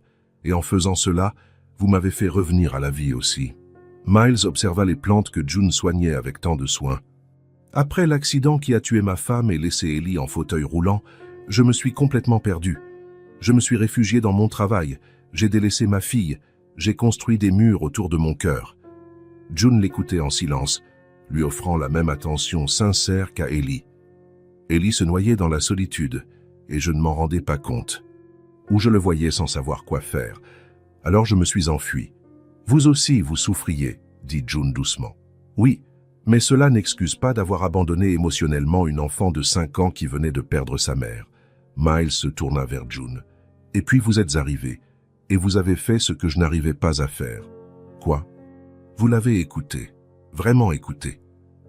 et en faisant cela, vous m'avez fait revenir à la vie aussi. » Miles observa les plantes que June soignait avec tant de soin. « Après l'accident qui a tué ma femme et laissé Ellie en fauteuil roulant, je me suis complètement perdu. Je me suis réfugié dans mon travail, j'ai délaissé ma fille, j'ai construit des murs autour de mon cœur. » June l'écoutait en silence, lui offrant la même attention sincère qu'à Ellie. Ellie se noyait dans la solitude, et je ne m'en rendais pas compte. Ou je le voyais sans savoir quoi faire. Alors je me suis enfui. « Vous aussi, vous souffriez, » dit June doucement. « Oui, mais cela n'excuse pas d'avoir abandonné émotionnellement une enfant de 5 ans qui venait de perdre sa mère. » Miles se tourna vers June. « Et puis vous êtes arrivé, et vous avez fait ce que je n'arrivais pas à faire. »« Quoi ? » ?»« Vous l'avez écouté, vraiment écouté.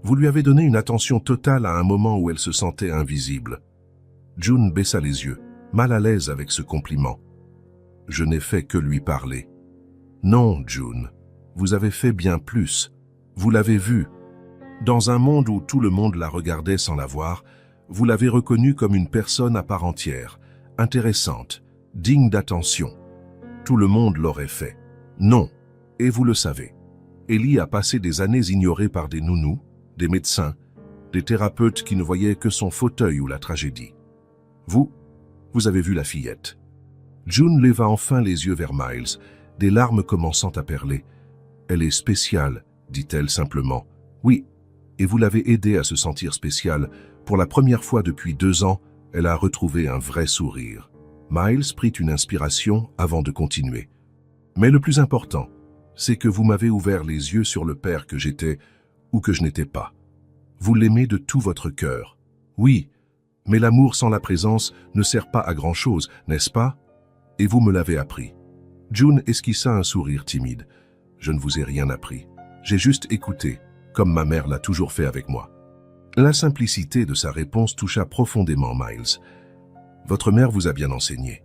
Vous lui avez donné une attention totale à un moment où elle se sentait invisible. » June baissa les yeux, mal à l'aise avec ce compliment. « Je n'ai fait que lui parler. »« Non, June, vous avez fait bien plus. Vous l'avez vu. Dans un monde où tout le monde la regardait sans la voir, vous l'avez reconnue comme une personne à part entière, intéressante, digne d'attention. Tout le monde l'aurait fait. Non, et vous le savez. Ellie a passé des années ignorée par des nounous, des médecins, des thérapeutes qui ne voyaient que son fauteuil ou la tragédie. Vous avez vu la fillette. June leva enfin les yeux vers Miles, des larmes commençant à perler. « Elle est spéciale », dit-elle simplement. « Oui, et vous l'avez aidée à se sentir spéciale. Pour la première fois depuis 2 ans, elle a retrouvé un vrai sourire. » Miles prit une inspiration avant de continuer. « Mais le plus important, c'est que vous m'avez ouvert les yeux sur le père que j'étais ou que je n'étais pas. Vous l'aimez de tout votre cœur. Oui, mais l'amour sans la présence ne sert pas à grand-chose, n'est-ce pas? Et vous me l'avez appris. » June esquissa un sourire timide. « Je ne vous ai rien appris. J'ai juste écouté, comme ma mère l'a toujours fait avec moi. » La simplicité de sa réponse toucha profondément Miles. « Votre mère vous a bien enseigné.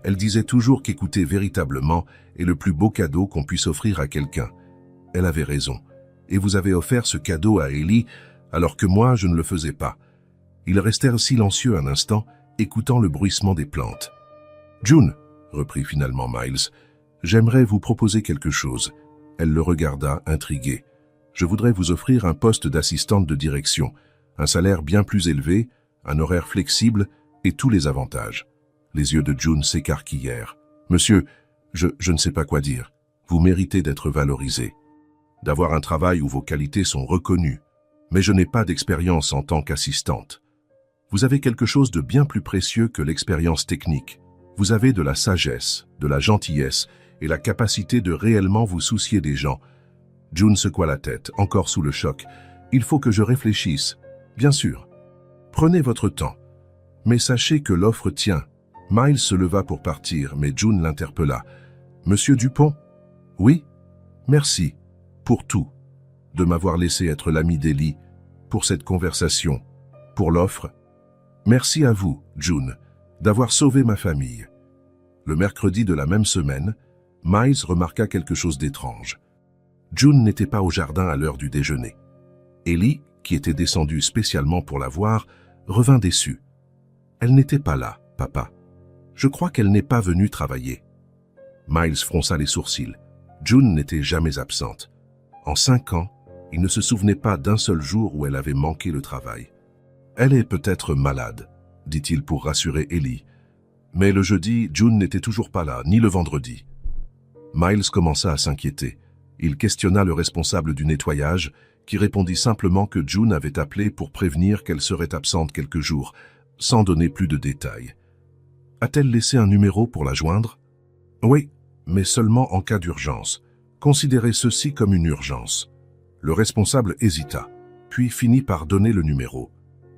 Elle disait toujours qu'écouter véritablement est le plus beau cadeau qu'on puisse offrir à quelqu'un. Elle avait raison. Et vous avez offert ce cadeau à Ellie, alors que moi, je ne le faisais pas. » Ils restèrent silencieux un instant, écoutant le bruissement des plantes. « June, » reprit finalement Miles, « j'aimerais vous proposer quelque chose. » Elle le regarda, intriguée. « Je voudrais vous offrir un poste d'assistante de direction, un salaire bien plus élevé, un horaire flexible et tous les avantages. » Les yeux de June s'écarquillèrent. « Monsieur, je ne sais pas quoi dire. Vous méritez d'être valorisé, d'avoir un travail où vos qualités sont reconnues. Mais je n'ai pas d'expérience en tant qu'assistante. Vous avez quelque chose de bien plus précieux que l'expérience technique. Vous avez de la sagesse, de la gentillesse et la capacité de réellement vous soucier des gens. » June secoua la tête, encore sous le choc. « Il faut que je réfléchisse. Bien sûr. Prenez votre temps. Mais sachez que l'offre tient. » Miles se leva pour partir, mais June l'interpella. « Monsieur Dupont ? » ?»« Oui. Merci. Pour tout. De m'avoir laissé être l'ami d'Ellie, pour cette conversation, pour l'offre. Merci à vous, June, d'avoir sauvé ma famille. » Le mercredi de la même semaine, Miles remarqua quelque chose d'étrange. June n'était pas au jardin à l'heure du déjeuner. Ellie, qui était descendue spécialement pour la voir, revint déçue. « Elle n'était pas là, papa. Je crois qu'elle n'est pas venue travailler. » Miles fronça les sourcils. June n'était jamais absente. En 5 ans, il ne se souvenait pas d'un seul jour où elle avait manqué le travail. « Elle est peut-être malade, » dit-il pour rassurer Ellie. Mais le jeudi, June n'était toujours pas là, ni le vendredi. Miles commença à s'inquiéter. Il questionna le responsable du nettoyage, qui répondit simplement que June avait appelé pour prévenir qu'elle serait absente quelques jours, sans donner plus de détails. A-t-elle laissé un numéro pour la joindre? Oui, mais seulement en cas d'urgence. Considérez ceci comme une urgence. Le responsable hésita, puis finit par donner le numéro.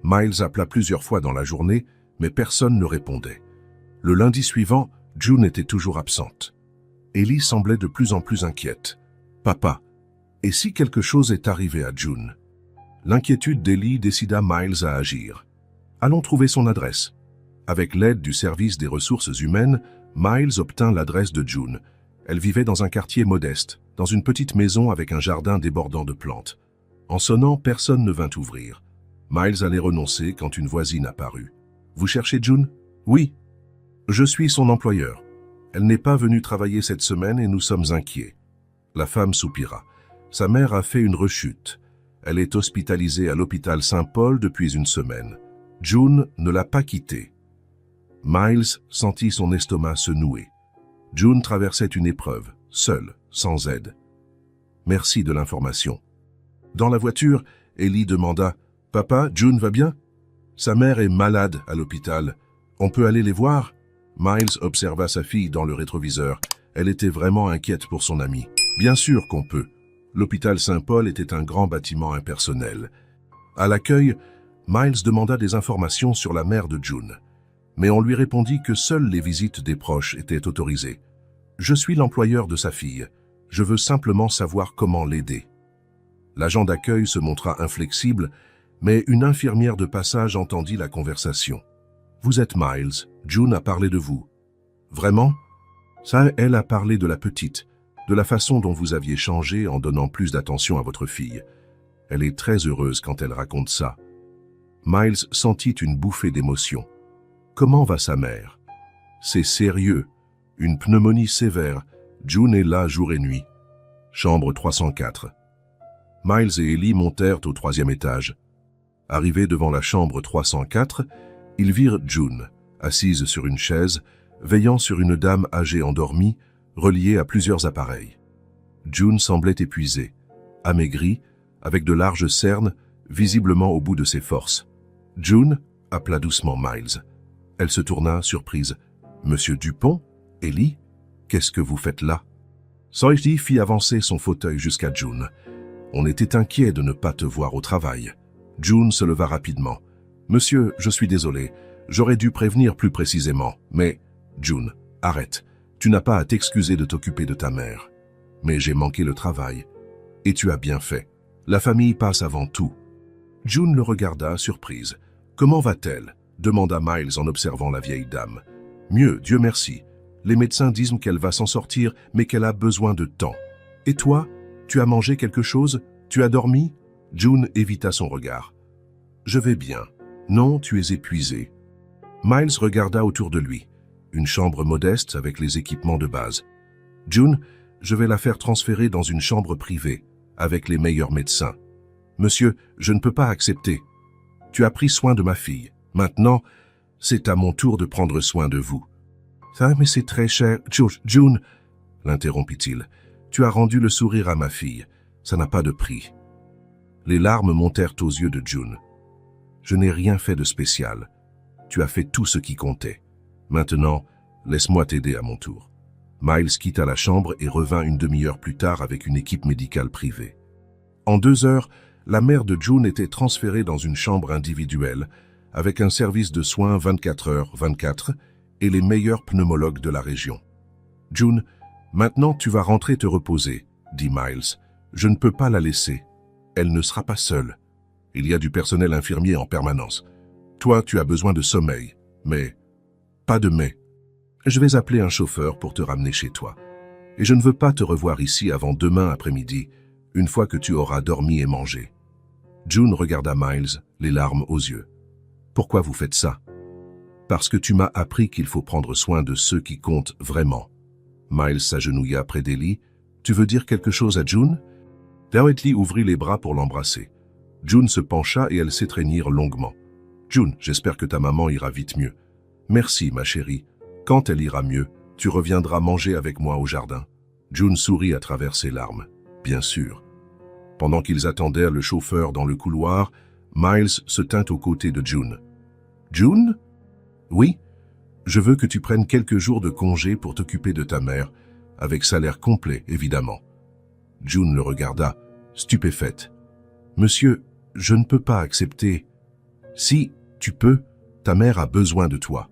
Miles appela plusieurs fois dans la journée, mais personne ne répondait. Le lundi suivant, June était toujours absente. Ellie semblait de plus en plus inquiète. « Papa, et si quelque chose est arrivé à June ?» L'inquiétude d'Ellie décida Miles à agir. « Allons trouver son adresse. » Avec l'aide du service des ressources humaines, Miles obtint l'adresse de June. Elle vivait dans un quartier modeste, dans une petite maison avec un jardin débordant de plantes. En sonnant, personne ne vint ouvrir. Miles allait renoncer quand une voisine apparut. « Vous cherchez June ?»« Oui. Je suis son employeur. Elle n'est pas venue travailler cette semaine et nous sommes inquiets. » La femme soupira. Sa mère a fait une rechute. Elle est hospitalisée à l'hôpital Saint-Paul depuis une semaine. June ne l'a pas quittée. Miles sentit son estomac se nouer. June traversait une épreuve, seule, sans aide. Merci de l'information. Dans la voiture, Ellie demanda « Papa, June va bien ?» Sa mère est malade à l'hôpital. On peut aller les voir? Miles observa sa fille dans le rétroviseur. Elle était vraiment inquiète pour son amie. Bien sûr qu'on peut. L'hôpital Saint-Paul était un grand bâtiment impersonnel. À l'accueil, Miles demanda des informations sur la mère de June. Mais on lui répondit que seules les visites des proches étaient autorisées. « Je suis l'employeur de sa fille. Je veux simplement savoir comment l'aider. » L'agent d'accueil se montra inflexible, mais une infirmière de passage entendit la conversation. « Vous êtes Miles. June a parlé de vous. »« Vraiment ?» ?»« Ça, elle a parlé de la petite, de la façon dont vous aviez changé en donnant plus d'attention à votre fille. Elle est très heureuse quand elle raconte ça. Miles sentit une bouffée d'émotion. Comment va sa mère? C'est sérieux. Une pneumonie sévère. June est là jour et nuit. Chambre 304. Miles et Ellie montèrent au 3e étage. Arrivés devant la chambre 304, ils virent June, assise sur une chaise, veillant sur une dame âgée endormie, reliée à plusieurs appareils. June semblait épuisée, amaigrie, avec de larges cernes, visiblement au bout de ses forces. June appela doucement Miles. Elle se tourna, surprise. « Monsieur Dupont? Ellie? Qu'est-ce que vous faites là ?» Sophie fit avancer son fauteuil jusqu'à June. « On était inquiet de ne pas te voir au travail. » June se leva rapidement. « Monsieur, je suis désolé. J'aurais dû prévenir plus précisément. Mais, June, arrête. Tu n'as pas à t'excuser de t'occuper de ta mère. Mais j'ai manqué le travail. Et tu as bien fait. La famille passe avant tout. » June le regarda, surprise. « Comment va-t-elle » demanda Miles en observant la vieille dame. « Mieux, Dieu merci. Les médecins disent qu'elle va s'en sortir, mais qu'elle a besoin de temps. Et toi, tu as mangé quelque chose? Tu as dormi ?» June évita son regard. « Je vais bien. Non, tu es épuisé. » Miles regarda autour de lui. Une chambre modeste avec les équipements de base. « June, je vais la faire transférer dans une chambre privée, avec les meilleurs médecins. Monsieur, je ne peux pas accepter. Tu as pris soin de ma fille. Maintenant, c'est à mon tour de prendre soin de vous. »« Ah, mais c'est très cher. June, l'interrompit-il, tu as rendu le sourire à ma fille. Ça n'a pas de prix. » Les larmes montèrent aux yeux de June. « Je n'ai rien fait de spécial. Tu as fait tout ce qui comptait. Maintenant, laisse-moi t'aider à mon tour. » Miles quitta la chambre et revint une demi-heure plus tard avec une équipe médicale privée. En 2 heures, la mère de June était transférée dans une chambre individuelle avec un service de soins 24h/24 et les meilleurs pneumologues de la région. « June, maintenant tu vas rentrer te reposer, » dit Miles. « Je ne peux pas la laisser. Elle ne sera pas seule. Il y a du personnel infirmier en permanence. Toi, tu as besoin de sommeil, mais pas de mais. Je vais appeler un chauffeur pour te ramener chez toi. Et je ne veux pas te revoir ici avant demain après-midi, une fois que tu auras dormi et mangé. » June regarda Miles, les larmes aux yeux. « Pourquoi vous faites ça? » « Parce que tu m'as appris qu'il faut prendre soin de ceux qui comptent vraiment. » Miles s'agenouilla près d'Ellie. « Tu veux dire quelque chose à June ?» Ellie ouvrit les bras pour l'embrasser. June se pencha et elles s'étreignirent longuement. « June, j'espère que ta maman ira vite mieux. »« Merci, ma chérie. Quand elle ira mieux, tu reviendras manger avec moi au jardin. » June sourit à travers ses larmes. « Bien sûr. » Pendant qu'ils attendèrent le chauffeur dans le couloir, Miles se tint aux côtés de June. « June ? » « Oui, je veux que tu prennes quelques jours de congé pour t'occuper de ta mère, avec salaire complet, évidemment. » June le regarda, stupéfaite. « Monsieur, je ne peux pas accepter. »« Si, tu peux, ta mère a besoin de toi.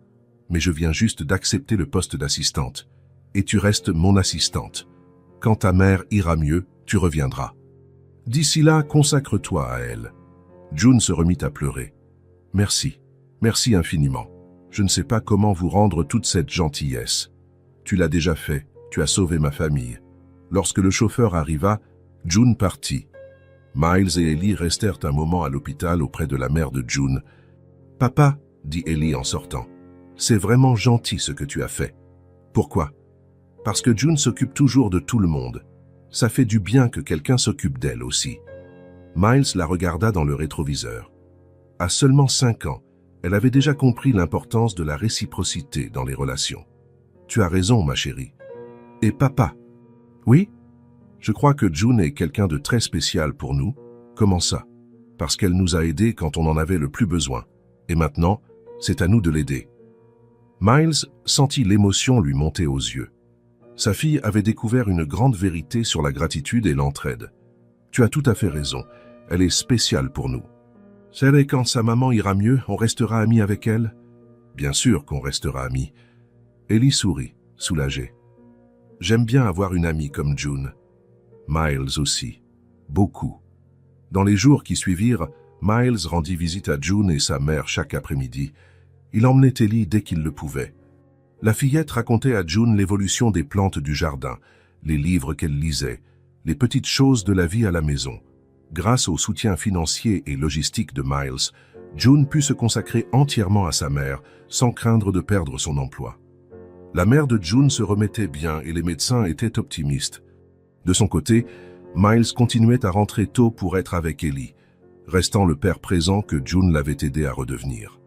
Mais je viens juste d'accepter le poste d'assistante. Et tu restes mon assistante. Quand ta mère ira mieux, tu reviendras. D'ici là, consacre-toi à elle. » June se remit à pleurer. « Merci, merci infiniment. Je ne sais pas comment vous rendre toute cette gentillesse. Tu l'as déjà fait, tu as sauvé ma famille. » Lorsque le chauffeur arriva, June partit. Miles et Ellie restèrent un moment à l'hôpital auprès de la mère de June. « Papa, » dit Ellie en sortant, « c'est vraiment gentil ce que tu as fait. » « Pourquoi ? » « Parce que June s'occupe toujours de tout le monde. Ça fait du bien que quelqu'un s'occupe d'elle aussi. » Miles la regarda dans le rétroviseur. À seulement 5 ans, elle avait déjà compris l'importance de la réciprocité dans les relations. « Tu as raison, ma chérie. »« Et papa ?»« Oui ? Je crois que June est quelqu'un de très spécial pour nous. » « Comment ça ? » « Parce qu'elle nous a aidés quand on en avait le plus besoin. Et maintenant, c'est à nous de l'aider. » Miles sentit l'émotion lui monter aux yeux. Sa fille avait découvert une grande vérité sur la gratitude et l'entraide. « Tu as tout à fait raison. Elle est spéciale pour nous. » « C'est quand sa maman ira mieux, on restera amis avec elle ?»« Bien sûr qu'on restera amis. » Ellie sourit, soulagée. « J'aime bien avoir une amie comme June. » Miles aussi. Beaucoup. Dans les jours qui suivirent, Miles rendit visite à June et sa mère chaque après-midi. Il emmenait Ellie dès qu'il le pouvait. La fillette racontait à June l'évolution des plantes du jardin, les livres qu'elle lisait, les petites choses de la vie à la maison. Grâce au soutien financier et logistique de Miles, June put se consacrer entièrement à sa mère, sans craindre de perdre son emploi. La mère de June se remettait bien et les médecins étaient optimistes. De son côté, Miles continuait à rentrer tôt pour être avec Ellie, restant le père présent que June l'avait aidé à redevenir.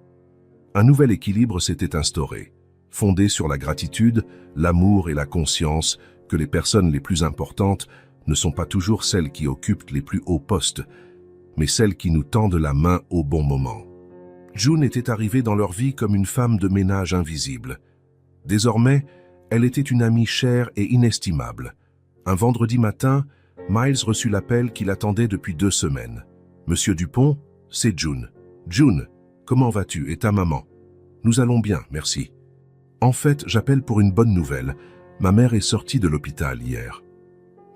Un nouvel équilibre s'était instauré, fondé sur la gratitude, l'amour et la conscience que les personnes les plus importantes ne sont pas toujours celles qui occupent les plus hauts postes, mais celles qui nous tendent la main au bon moment. June était arrivée dans leur vie comme une femme de ménage invisible. Désormais, elle était une amie chère et inestimable. Un vendredi matin, Miles reçut l'appel qu'il attendait depuis 2 semaines. « Monsieur Dupont, c'est June. June, comment vas-tu et ta maman? Nous allons bien, merci. En fait, j'appelle pour une bonne nouvelle. Ma mère est sortie de l'hôpital hier. »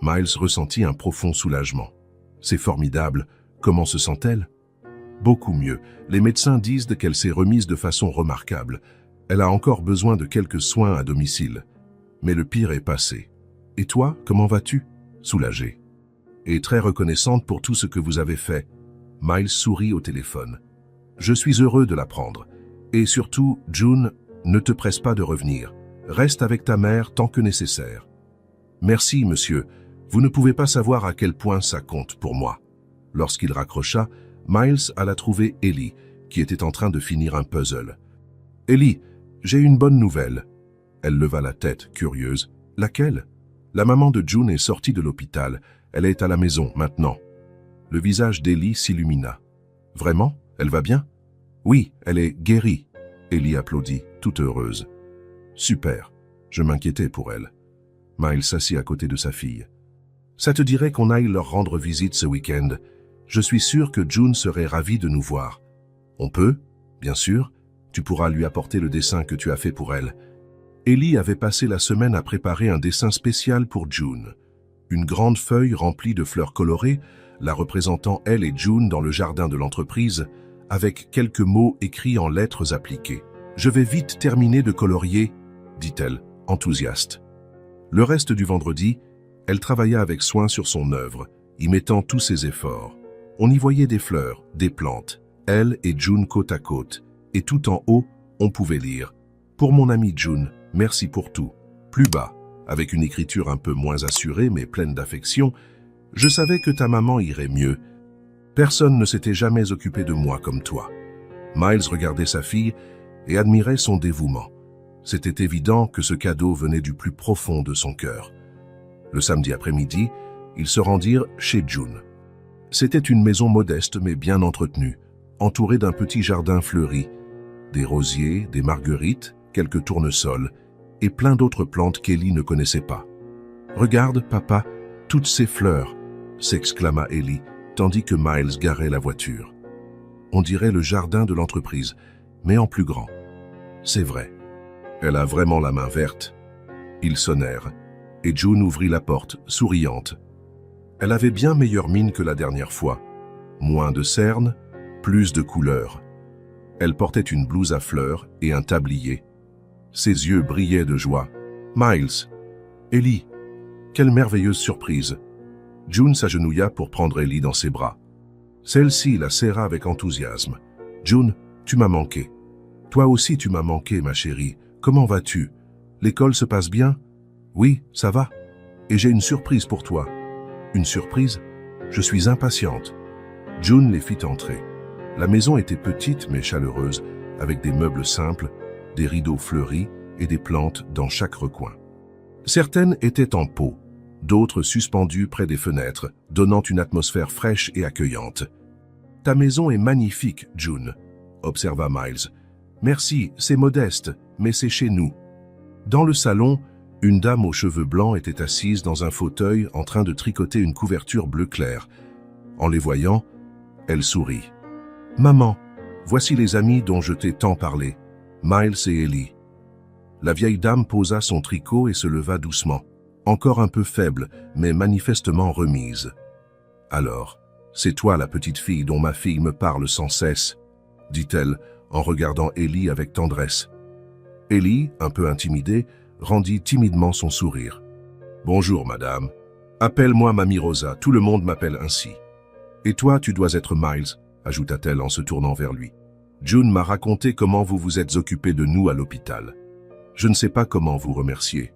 Miles ressentit un profond soulagement. « C'est formidable. Comment se sent-elle? » « Beaucoup mieux. Les médecins disent qu'elle s'est remise de façon remarquable. Elle a encore besoin de quelques soins à domicile. Mais le pire est passé. Et toi, comment vas-tu? » Soulagée. Et très reconnaissante pour tout ce que vous avez fait. Miles sourit au téléphone. « Je suis heureux de l'apprendre. Et surtout, June, ne te presse pas de revenir. Reste avec ta mère tant que nécessaire. »« Merci, monsieur. Vous ne pouvez pas savoir à quel point ça compte pour moi. » Lorsqu'il raccrocha, Miles alla trouver Ellie, qui était en train de finir un puzzle. « Ellie, j'ai une bonne nouvelle. » Elle leva la tête, curieuse. « Laquelle? » « La maman de June est sortie de l'hôpital. Elle est à la maison, maintenant. » Le visage d'Ellie s'illumina. « Vraiment? Elle va bien? »« Oui, elle est guérie. » Ellie applaudit, toute heureuse. « Super. Je m'inquiétais pour elle. » Miles s'assit à côté de sa fille. « Ça te dirait qu'on aille leur rendre visite ce week-end? Je suis sûr que June serait ravie de nous voir. »« On peut, bien sûr. Tu pourras lui apporter le dessin que tu as fait pour elle. » Ellie avait passé la semaine à préparer un dessin spécial pour June. Une grande feuille remplie de fleurs colorées, la représentant elle et June dans le jardin de l'entreprise, avec quelques mots écrits en lettres appliquées. « Je vais vite terminer de colorier, » dit-elle, enthousiaste. Le reste du vendredi, elle travailla avec soin sur son œuvre, y mettant tous ses efforts. On y voyait des fleurs, des plantes, elle et June côte à côte, et tout en haut, on pouvait lire « Pour mon amie June, merci pour tout. » Plus bas, avec une écriture un peu moins assurée mais pleine d'affection, « Je savais que ta maman irait mieux. Personne ne s'était jamais occupé de moi comme toi. » Miles regardait sa fille et admirait son dévouement. C'était évident que ce cadeau venait du plus profond de son cœur. Le samedi après-midi, ils se rendirent chez June. C'était une maison modeste mais bien entretenue, entourée d'un petit jardin fleuri, des rosiers, des marguerites, quelques tournesols et plein d'autres plantes qu'Ellie ne connaissait pas. « Regarde, papa, toutes ces fleurs !» s'exclama Ellie, tandis que Miles garait la voiture. On dirait le jardin de l'entreprise, mais en plus grand. C'est vrai. Elle a vraiment la main verte. Ils sonnèrent, et June ouvrit la porte, souriante. Elle avait bien meilleure mine que la dernière fois. Moins de cernes, plus de couleurs. Elle portait une blouse à fleurs et un tablier. Ses yeux brillaient de joie. « Miles! Ellie! Quelle merveilleuse surprise !» June s'agenouilla pour prendre Ellie dans ses bras. Celle-ci la serra avec enthousiasme. « June, tu m'as manqué. Toi aussi tu m'as manqué, ma chérie. Comment vas-tu? L'école se passe bien? »« Oui, ça va. Et j'ai une surprise pour toi. »« Une surprise? Je suis impatiente. » June les fit entrer. La maison était petite mais chaleureuse, avec des meubles simples, des rideaux fleuris et des plantes dans chaque recoin. Certaines étaient en pot, d'autres suspendues près des fenêtres, donnant une atmosphère fraîche et accueillante. « Ta maison est magnifique, June, » observa Miles. « Merci, c'est modeste, mais c'est chez nous. » Dans le salon, une dame aux cheveux blancs était assise dans un fauteuil en train de tricoter une couverture bleu clair. En les voyant, elle sourit. « Maman, voici les amis dont je t'ai tant parlé. Miles et Ellie. » La vieille dame posa son tricot et se leva doucement, encore un peu faible, mais manifestement remise. « Alors, c'est toi la petite fille dont ma fille me parle sans cesse, » dit-elle en regardant Ellie avec tendresse. Ellie, un peu intimidée, rendit timidement son sourire. « Bonjour, madame. Appelle-moi Mamie Rosa, tout le monde m'appelle ainsi. » Et toi, tu dois être Miles, ajouta-t-elle en se tournant vers lui. June m'a raconté comment vous vous êtes occupé de nous à l'hôpital. Je ne sais pas comment vous remercier.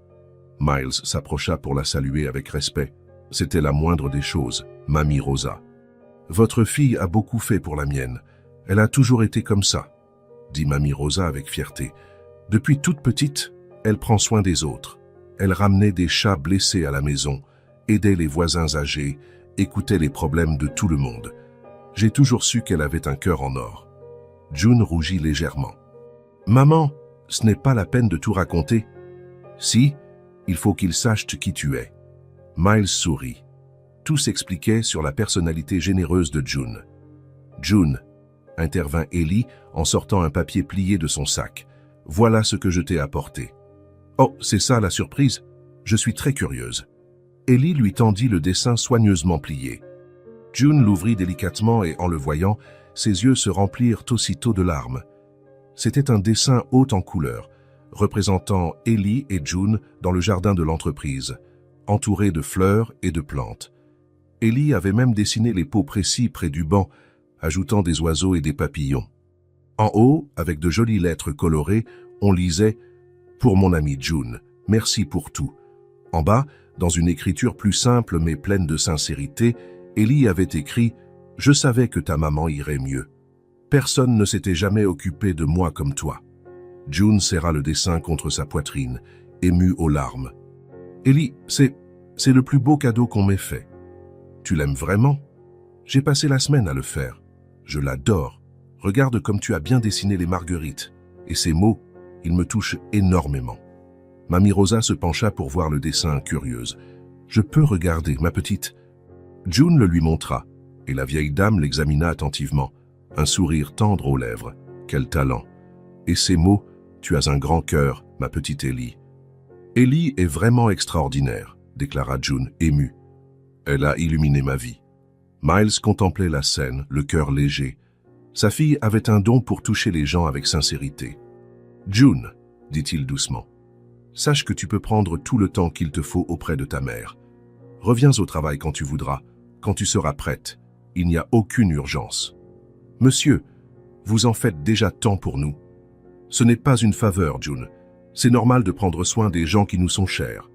Miles s'approcha pour la saluer avec respect. C'était la moindre des choses, Mamie Rosa. Votre fille a beaucoup fait pour la mienne. Elle a toujours été comme ça, dit Mamie Rosa avec fierté. Depuis toute petite, elle prend soin des autres. Elle ramenait des chats blessés à la maison, aidait les voisins âgés, écoutait les problèmes de tout le monde. J'ai toujours su qu'elle avait un cœur en or. June rougit légèrement. Maman, ce n'est pas la peine de tout raconter. Si, il faut qu'ils sachent qui tu es. Miles sourit. Tout s'expliquait sur la personnalité généreuse de June. June, intervint Ellie en sortant un papier plié de son sac. Voilà ce que je t'ai apporté. Oh, c'est ça la surprise? Je suis très curieuse. Ellie lui tendit le dessin soigneusement plié. June l'ouvrit délicatement et en le voyant, ses yeux se remplirent aussitôt de larmes. C'était un dessin haut en couleurs, représentant Ellie et June dans le jardin de l'entreprise, entourés de fleurs et de plantes. Ellie avait même dessiné les pots précis près du banc, ajoutant des oiseaux et des papillons. En haut, avec de jolies lettres colorées, on lisait « Pour mon amie June, merci pour tout ». En bas, dans une écriture plus simple mais pleine de sincérité, Ellie avait écrit « Je savais que ta maman irait mieux. Personne ne s'était jamais occupé de moi comme toi. » June serra le dessin contre sa poitrine, émue aux larmes. « Ellie, c'est le plus beau cadeau qu'on m'ait fait. Tu l'aimes vraiment? J'ai passé la semaine à le faire. Je l'adore. Regarde comme tu as bien dessiné les marguerites. Et ces mots, ils me touchent énormément. » Mamie Rosa se pencha pour voir le dessin, curieuse. « Je peux regarder, ma petite ?» June le lui montra, et la vieille dame l'examina attentivement, un sourire tendre aux lèvres. Quel talent! Et ces mots, tu as un grand cœur, ma petite Ellie. Ellie est vraiment extraordinaire, déclara June, émue. Elle a illuminé ma vie. Miles contemplait la scène, le cœur léger. Sa fille avait un don pour toucher les gens avec sincérité. June, dit-il doucement, sache que tu peux prendre tout le temps qu'il te faut auprès de ta mère. Reviens au travail quand tu voudras, quand tu seras prête. Il n'y a aucune urgence. Monsieur, vous en faites déjà tant pour nous. Ce n'est pas une faveur, June. C'est normal de prendre soin des gens qui nous sont chers.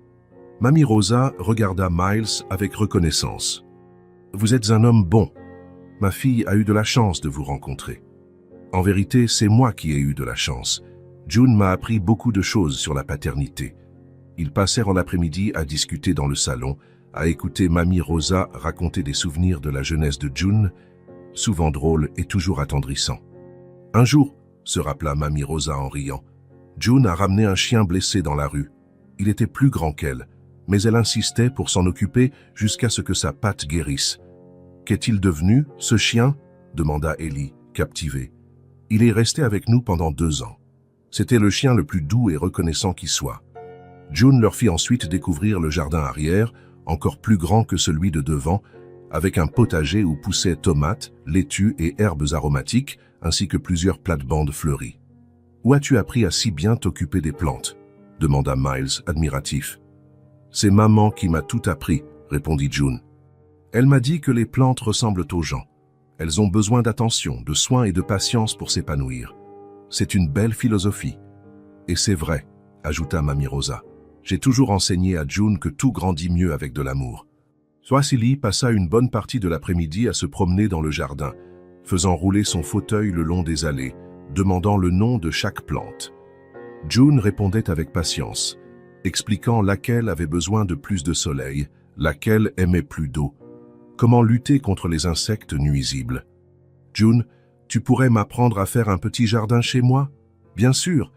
Mamie Rosa regarda Miles avec reconnaissance. Vous êtes un homme bon. Ma fille a eu de la chance de vous rencontrer. En vérité, c'est moi qui ai eu de la chance. June m'a appris beaucoup de choses sur la paternité. Ils passèrent l'après-midi à discuter dans le salon, à écouter Mamie Rosa raconter des souvenirs de la jeunesse de June, souvent drôles et toujours attendrissants. Un jour, se rappela Mamie Rosa en riant, June a ramené un chien blessé dans la rue. Il était plus grand qu'elle, mais elle insistait pour s'en occuper jusqu'à ce que sa patte guérisse. « Qu'est-il devenu, ce chien ?» demanda Ellie, captivée. « Il est resté avec nous pendant 2 ans. C'était le chien le plus doux et reconnaissant qui soit. » June leur fit ensuite découvrir le jardin arrière, encore plus grand que celui de devant, avec un potager où poussaient tomates, laitues et herbes aromatiques, ainsi que plusieurs plates-bandes fleuries. « Où as-tu appris à si bien t'occuper des plantes ?» demanda Miles, admiratif. « C'est maman qui m'a tout appris, » répondit June. « Elle m'a dit que les plantes ressemblent aux gens. Elles ont besoin d'attention, de soins et de patience pour s'épanouir. C'est une belle philosophie. » « Et c'est vrai, » ajouta Mamie Rosa. « J'ai toujours enseigné à June que tout grandit mieux avec de l'amour. » Swasili passa une bonne partie de l'après-midi à se promener dans le jardin, faisant rouler son fauteuil le long des allées, demandant le nom de chaque plante. June répondait avec patience, expliquant laquelle avait besoin de plus de soleil, laquelle aimait plus d'eau, comment lutter contre les insectes nuisibles. « June, tu pourrais m'apprendre à faire un petit jardin chez moi? Bien sûr,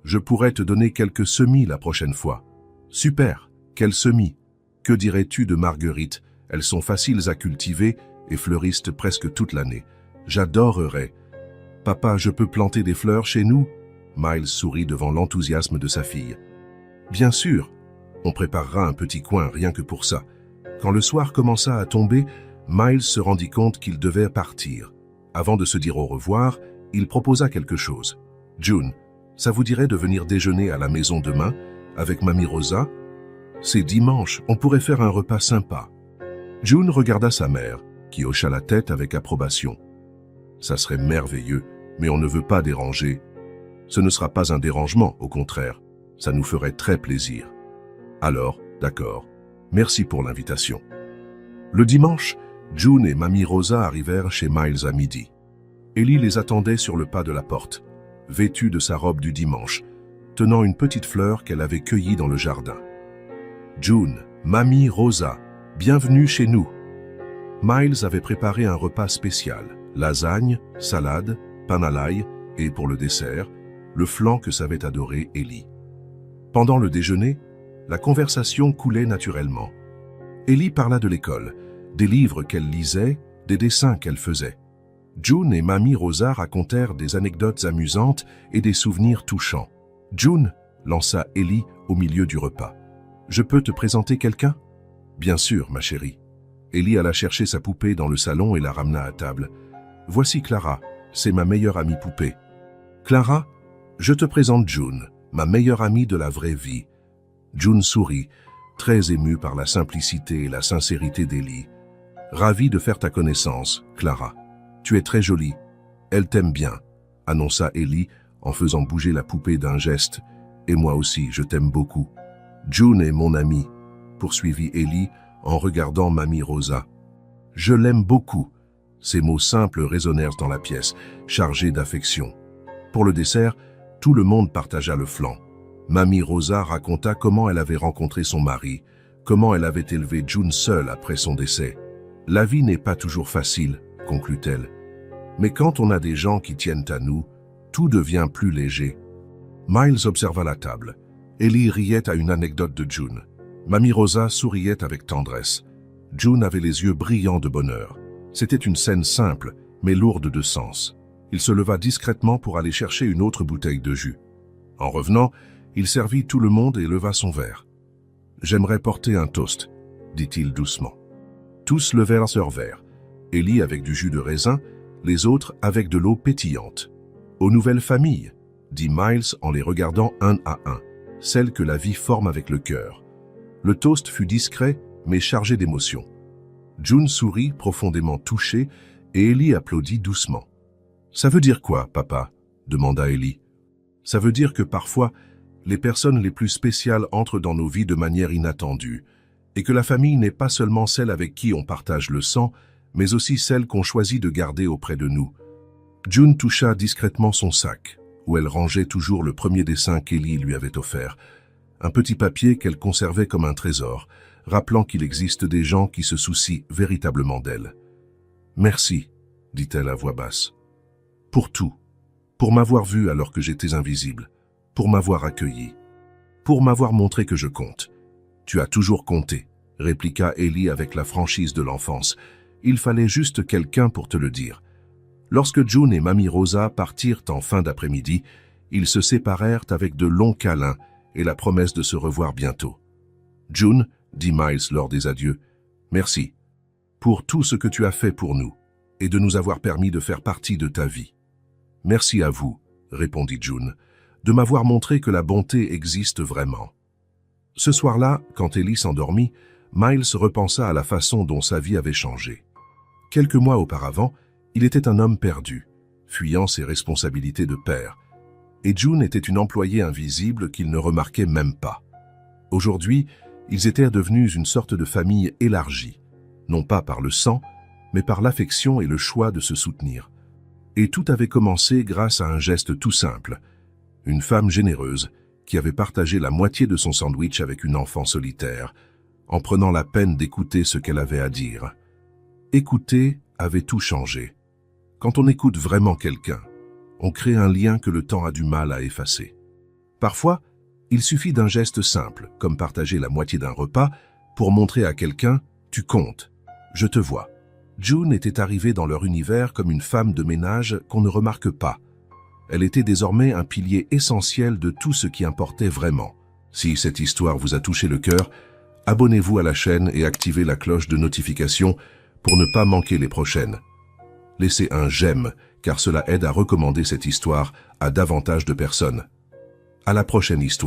je pourrais te donner quelques semis la prochaine fois. » « Super, quels semis! Que dirais-tu de marguerites? Elles sont faciles à cultiver et fleurissent presque toute l'année. J'adorerais. »« Papa, je peux planter des fleurs chez nous ?» Miles sourit devant l'enthousiasme de sa fille. « Bien sûr, on préparera un petit coin rien que pour ça. » Quand le soir commença à tomber, Miles se rendit compte qu'il devait partir. Avant de se dire au revoir, il proposa quelque chose. « June, ça vous dirait de venir déjeuner à la maison demain, avec Mamie Rosa? C'est dimanche, on pourrait faire un repas sympa. » June regarda sa mère. qui hocha la tête avec approbation. Ça serait merveilleux, mais on ne veut pas déranger. Ce ne sera pas un dérangement, au contraire. Ça nous ferait très plaisir. Alors, d'accord. Merci pour l'invitation. Le dimanche, June et Mamie Rosa arrivèrent chez Miles à midi. Ellie les attendait sur le pas de la porte, vêtue de sa robe du dimanche, tenant une petite fleur qu'elle avait cueillie dans le jardin. June, Mamie Rosa, bienvenue chez nous. Miles avait préparé un repas spécial, lasagne, salade, pain à l'ail et, pour le dessert, le flan que savait adorer Ellie. Pendant le déjeuner, la conversation coulait naturellement. Ellie parla de l'école, des livres qu'elle lisait, des dessins qu'elle faisait. June et Mamie Rosa racontèrent des anecdotes amusantes et des souvenirs touchants. June, lança Ellie au milieu du repas. « Je peux te présenter quelqu'un ?»« Bien sûr, ma chérie. » Ellie alla chercher sa poupée dans le salon et la ramena à table. « Voici Clara, c'est ma meilleure amie poupée. »« Clara, je te présente June, ma meilleure amie de la vraie vie. » June sourit, très émue par la simplicité et la sincérité d'Ellie. « Ravie de faire ta connaissance, Clara. Tu es très jolie. Elle t'aime bien, » annonça Ellie en faisant bouger la poupée d'un geste. « Et moi aussi, je t'aime beaucoup. »« June est mon amie, » poursuivit Ellie en regardant Mamie Rosa. « Je l'aime beaucoup. » Ces mots simples résonnèrent dans la pièce, chargés d'affection. Pour le dessert, tout le monde partagea le flan. Mamie Rosa raconta comment elle avait rencontré son mari, comment elle avait élevé June seule après son décès. « La vie n'est pas toujours facile, » conclut-elle. « Mais quand on a des gens qui tiennent à nous, tout devient plus léger. » Miles observa la table. Ellie riait à une anecdote de June. Mamie Rosa souriait avec tendresse. June avait les yeux brillants de bonheur. C'était une scène simple, mais lourde de sens. Il se leva discrètement pour aller chercher une autre bouteille de jus. En revenant, il servit tout le monde et leva son verre. « J'aimerais porter un toast, » dit-il doucement. Tous levèrent leur verre. Ellie avec du jus de raisin, les autres avec de l'eau pétillante. « Aux nouvelles familles, » dit Miles en les regardant un à un, celles que la vie forme avec le cœur. Le toast fut discret, mais chargé d'émotion. June sourit, profondément touchée, et Ellie applaudit doucement. « Ça veut dire quoi, papa ?» demanda Ellie. « Ça veut dire que parfois, les personnes les plus spéciales entrent dans nos vies de manière inattendue, et que la famille n'est pas seulement celle avec qui on partage le sang, mais aussi celle qu'on choisit de garder auprès de nous. » June toucha discrètement son sac, où elle rangeait toujours le premier dessin qu'Ellie lui avait offert, un petit papier qu'elle conservait comme un trésor, rappelant qu'il existe des gens qui se soucient véritablement d'elle. « Merci, » dit-elle à voix basse. « Pour tout. Pour m'avoir vu alors que j'étais invisible. Pour m'avoir accueilli. Pour m'avoir montré que je compte. Tu as toujours compté, » répliqua Ellie avec la franchise de l'enfance. « Il fallait juste quelqu'un pour te le dire. » Lorsque June et Mamie Rosa partirent en fin d'après-midi, ils se séparèrent avec de longs câlins et la promesse de se revoir bientôt. « June, » dit Miles lors des adieux, « merci pour tout ce que tu as fait pour nous et de nous avoir permis de faire partie de ta vie. »« Merci à vous, » répondit June, « de m'avoir montré que la bonté existe vraiment. » Ce soir-là, quand Ellie s'endormit, Miles repensa à la façon dont sa vie avait changé. Quelques mois auparavant, il était un homme perdu, fuyant ses responsabilités de père, et June était une employée invisible qu'il ne remarquait même pas. Aujourd'hui, ils étaient devenus une sorte de famille élargie, non pas par le sang, mais par l'affection et le choix de se soutenir. Et tout avait commencé grâce à un geste tout simple, une femme généreuse qui avait partagé la moitié de son sandwich avec une enfant solitaire, en prenant la peine d'écouter ce qu'elle avait à dire. Écouter avait tout changé. Quand on écoute vraiment quelqu'un, on crée un lien que le temps a du mal à effacer. Parfois, il suffit d'un geste simple, comme partager la moitié d'un repas, pour montrer à quelqu'un « tu comptes, je te vois ». June était arrivée dans leur univers comme une femme de ménage qu'on ne remarque pas. Elle était désormais un pilier essentiel de tout ce qui importait vraiment. Si cette histoire vous a touché le cœur, abonnez-vous à la chaîne et activez la cloche de notification pour ne pas manquer les prochaines. Laissez un j'aime, car cela aide à recommander cette histoire à davantage de personnes. À la prochaine histoire.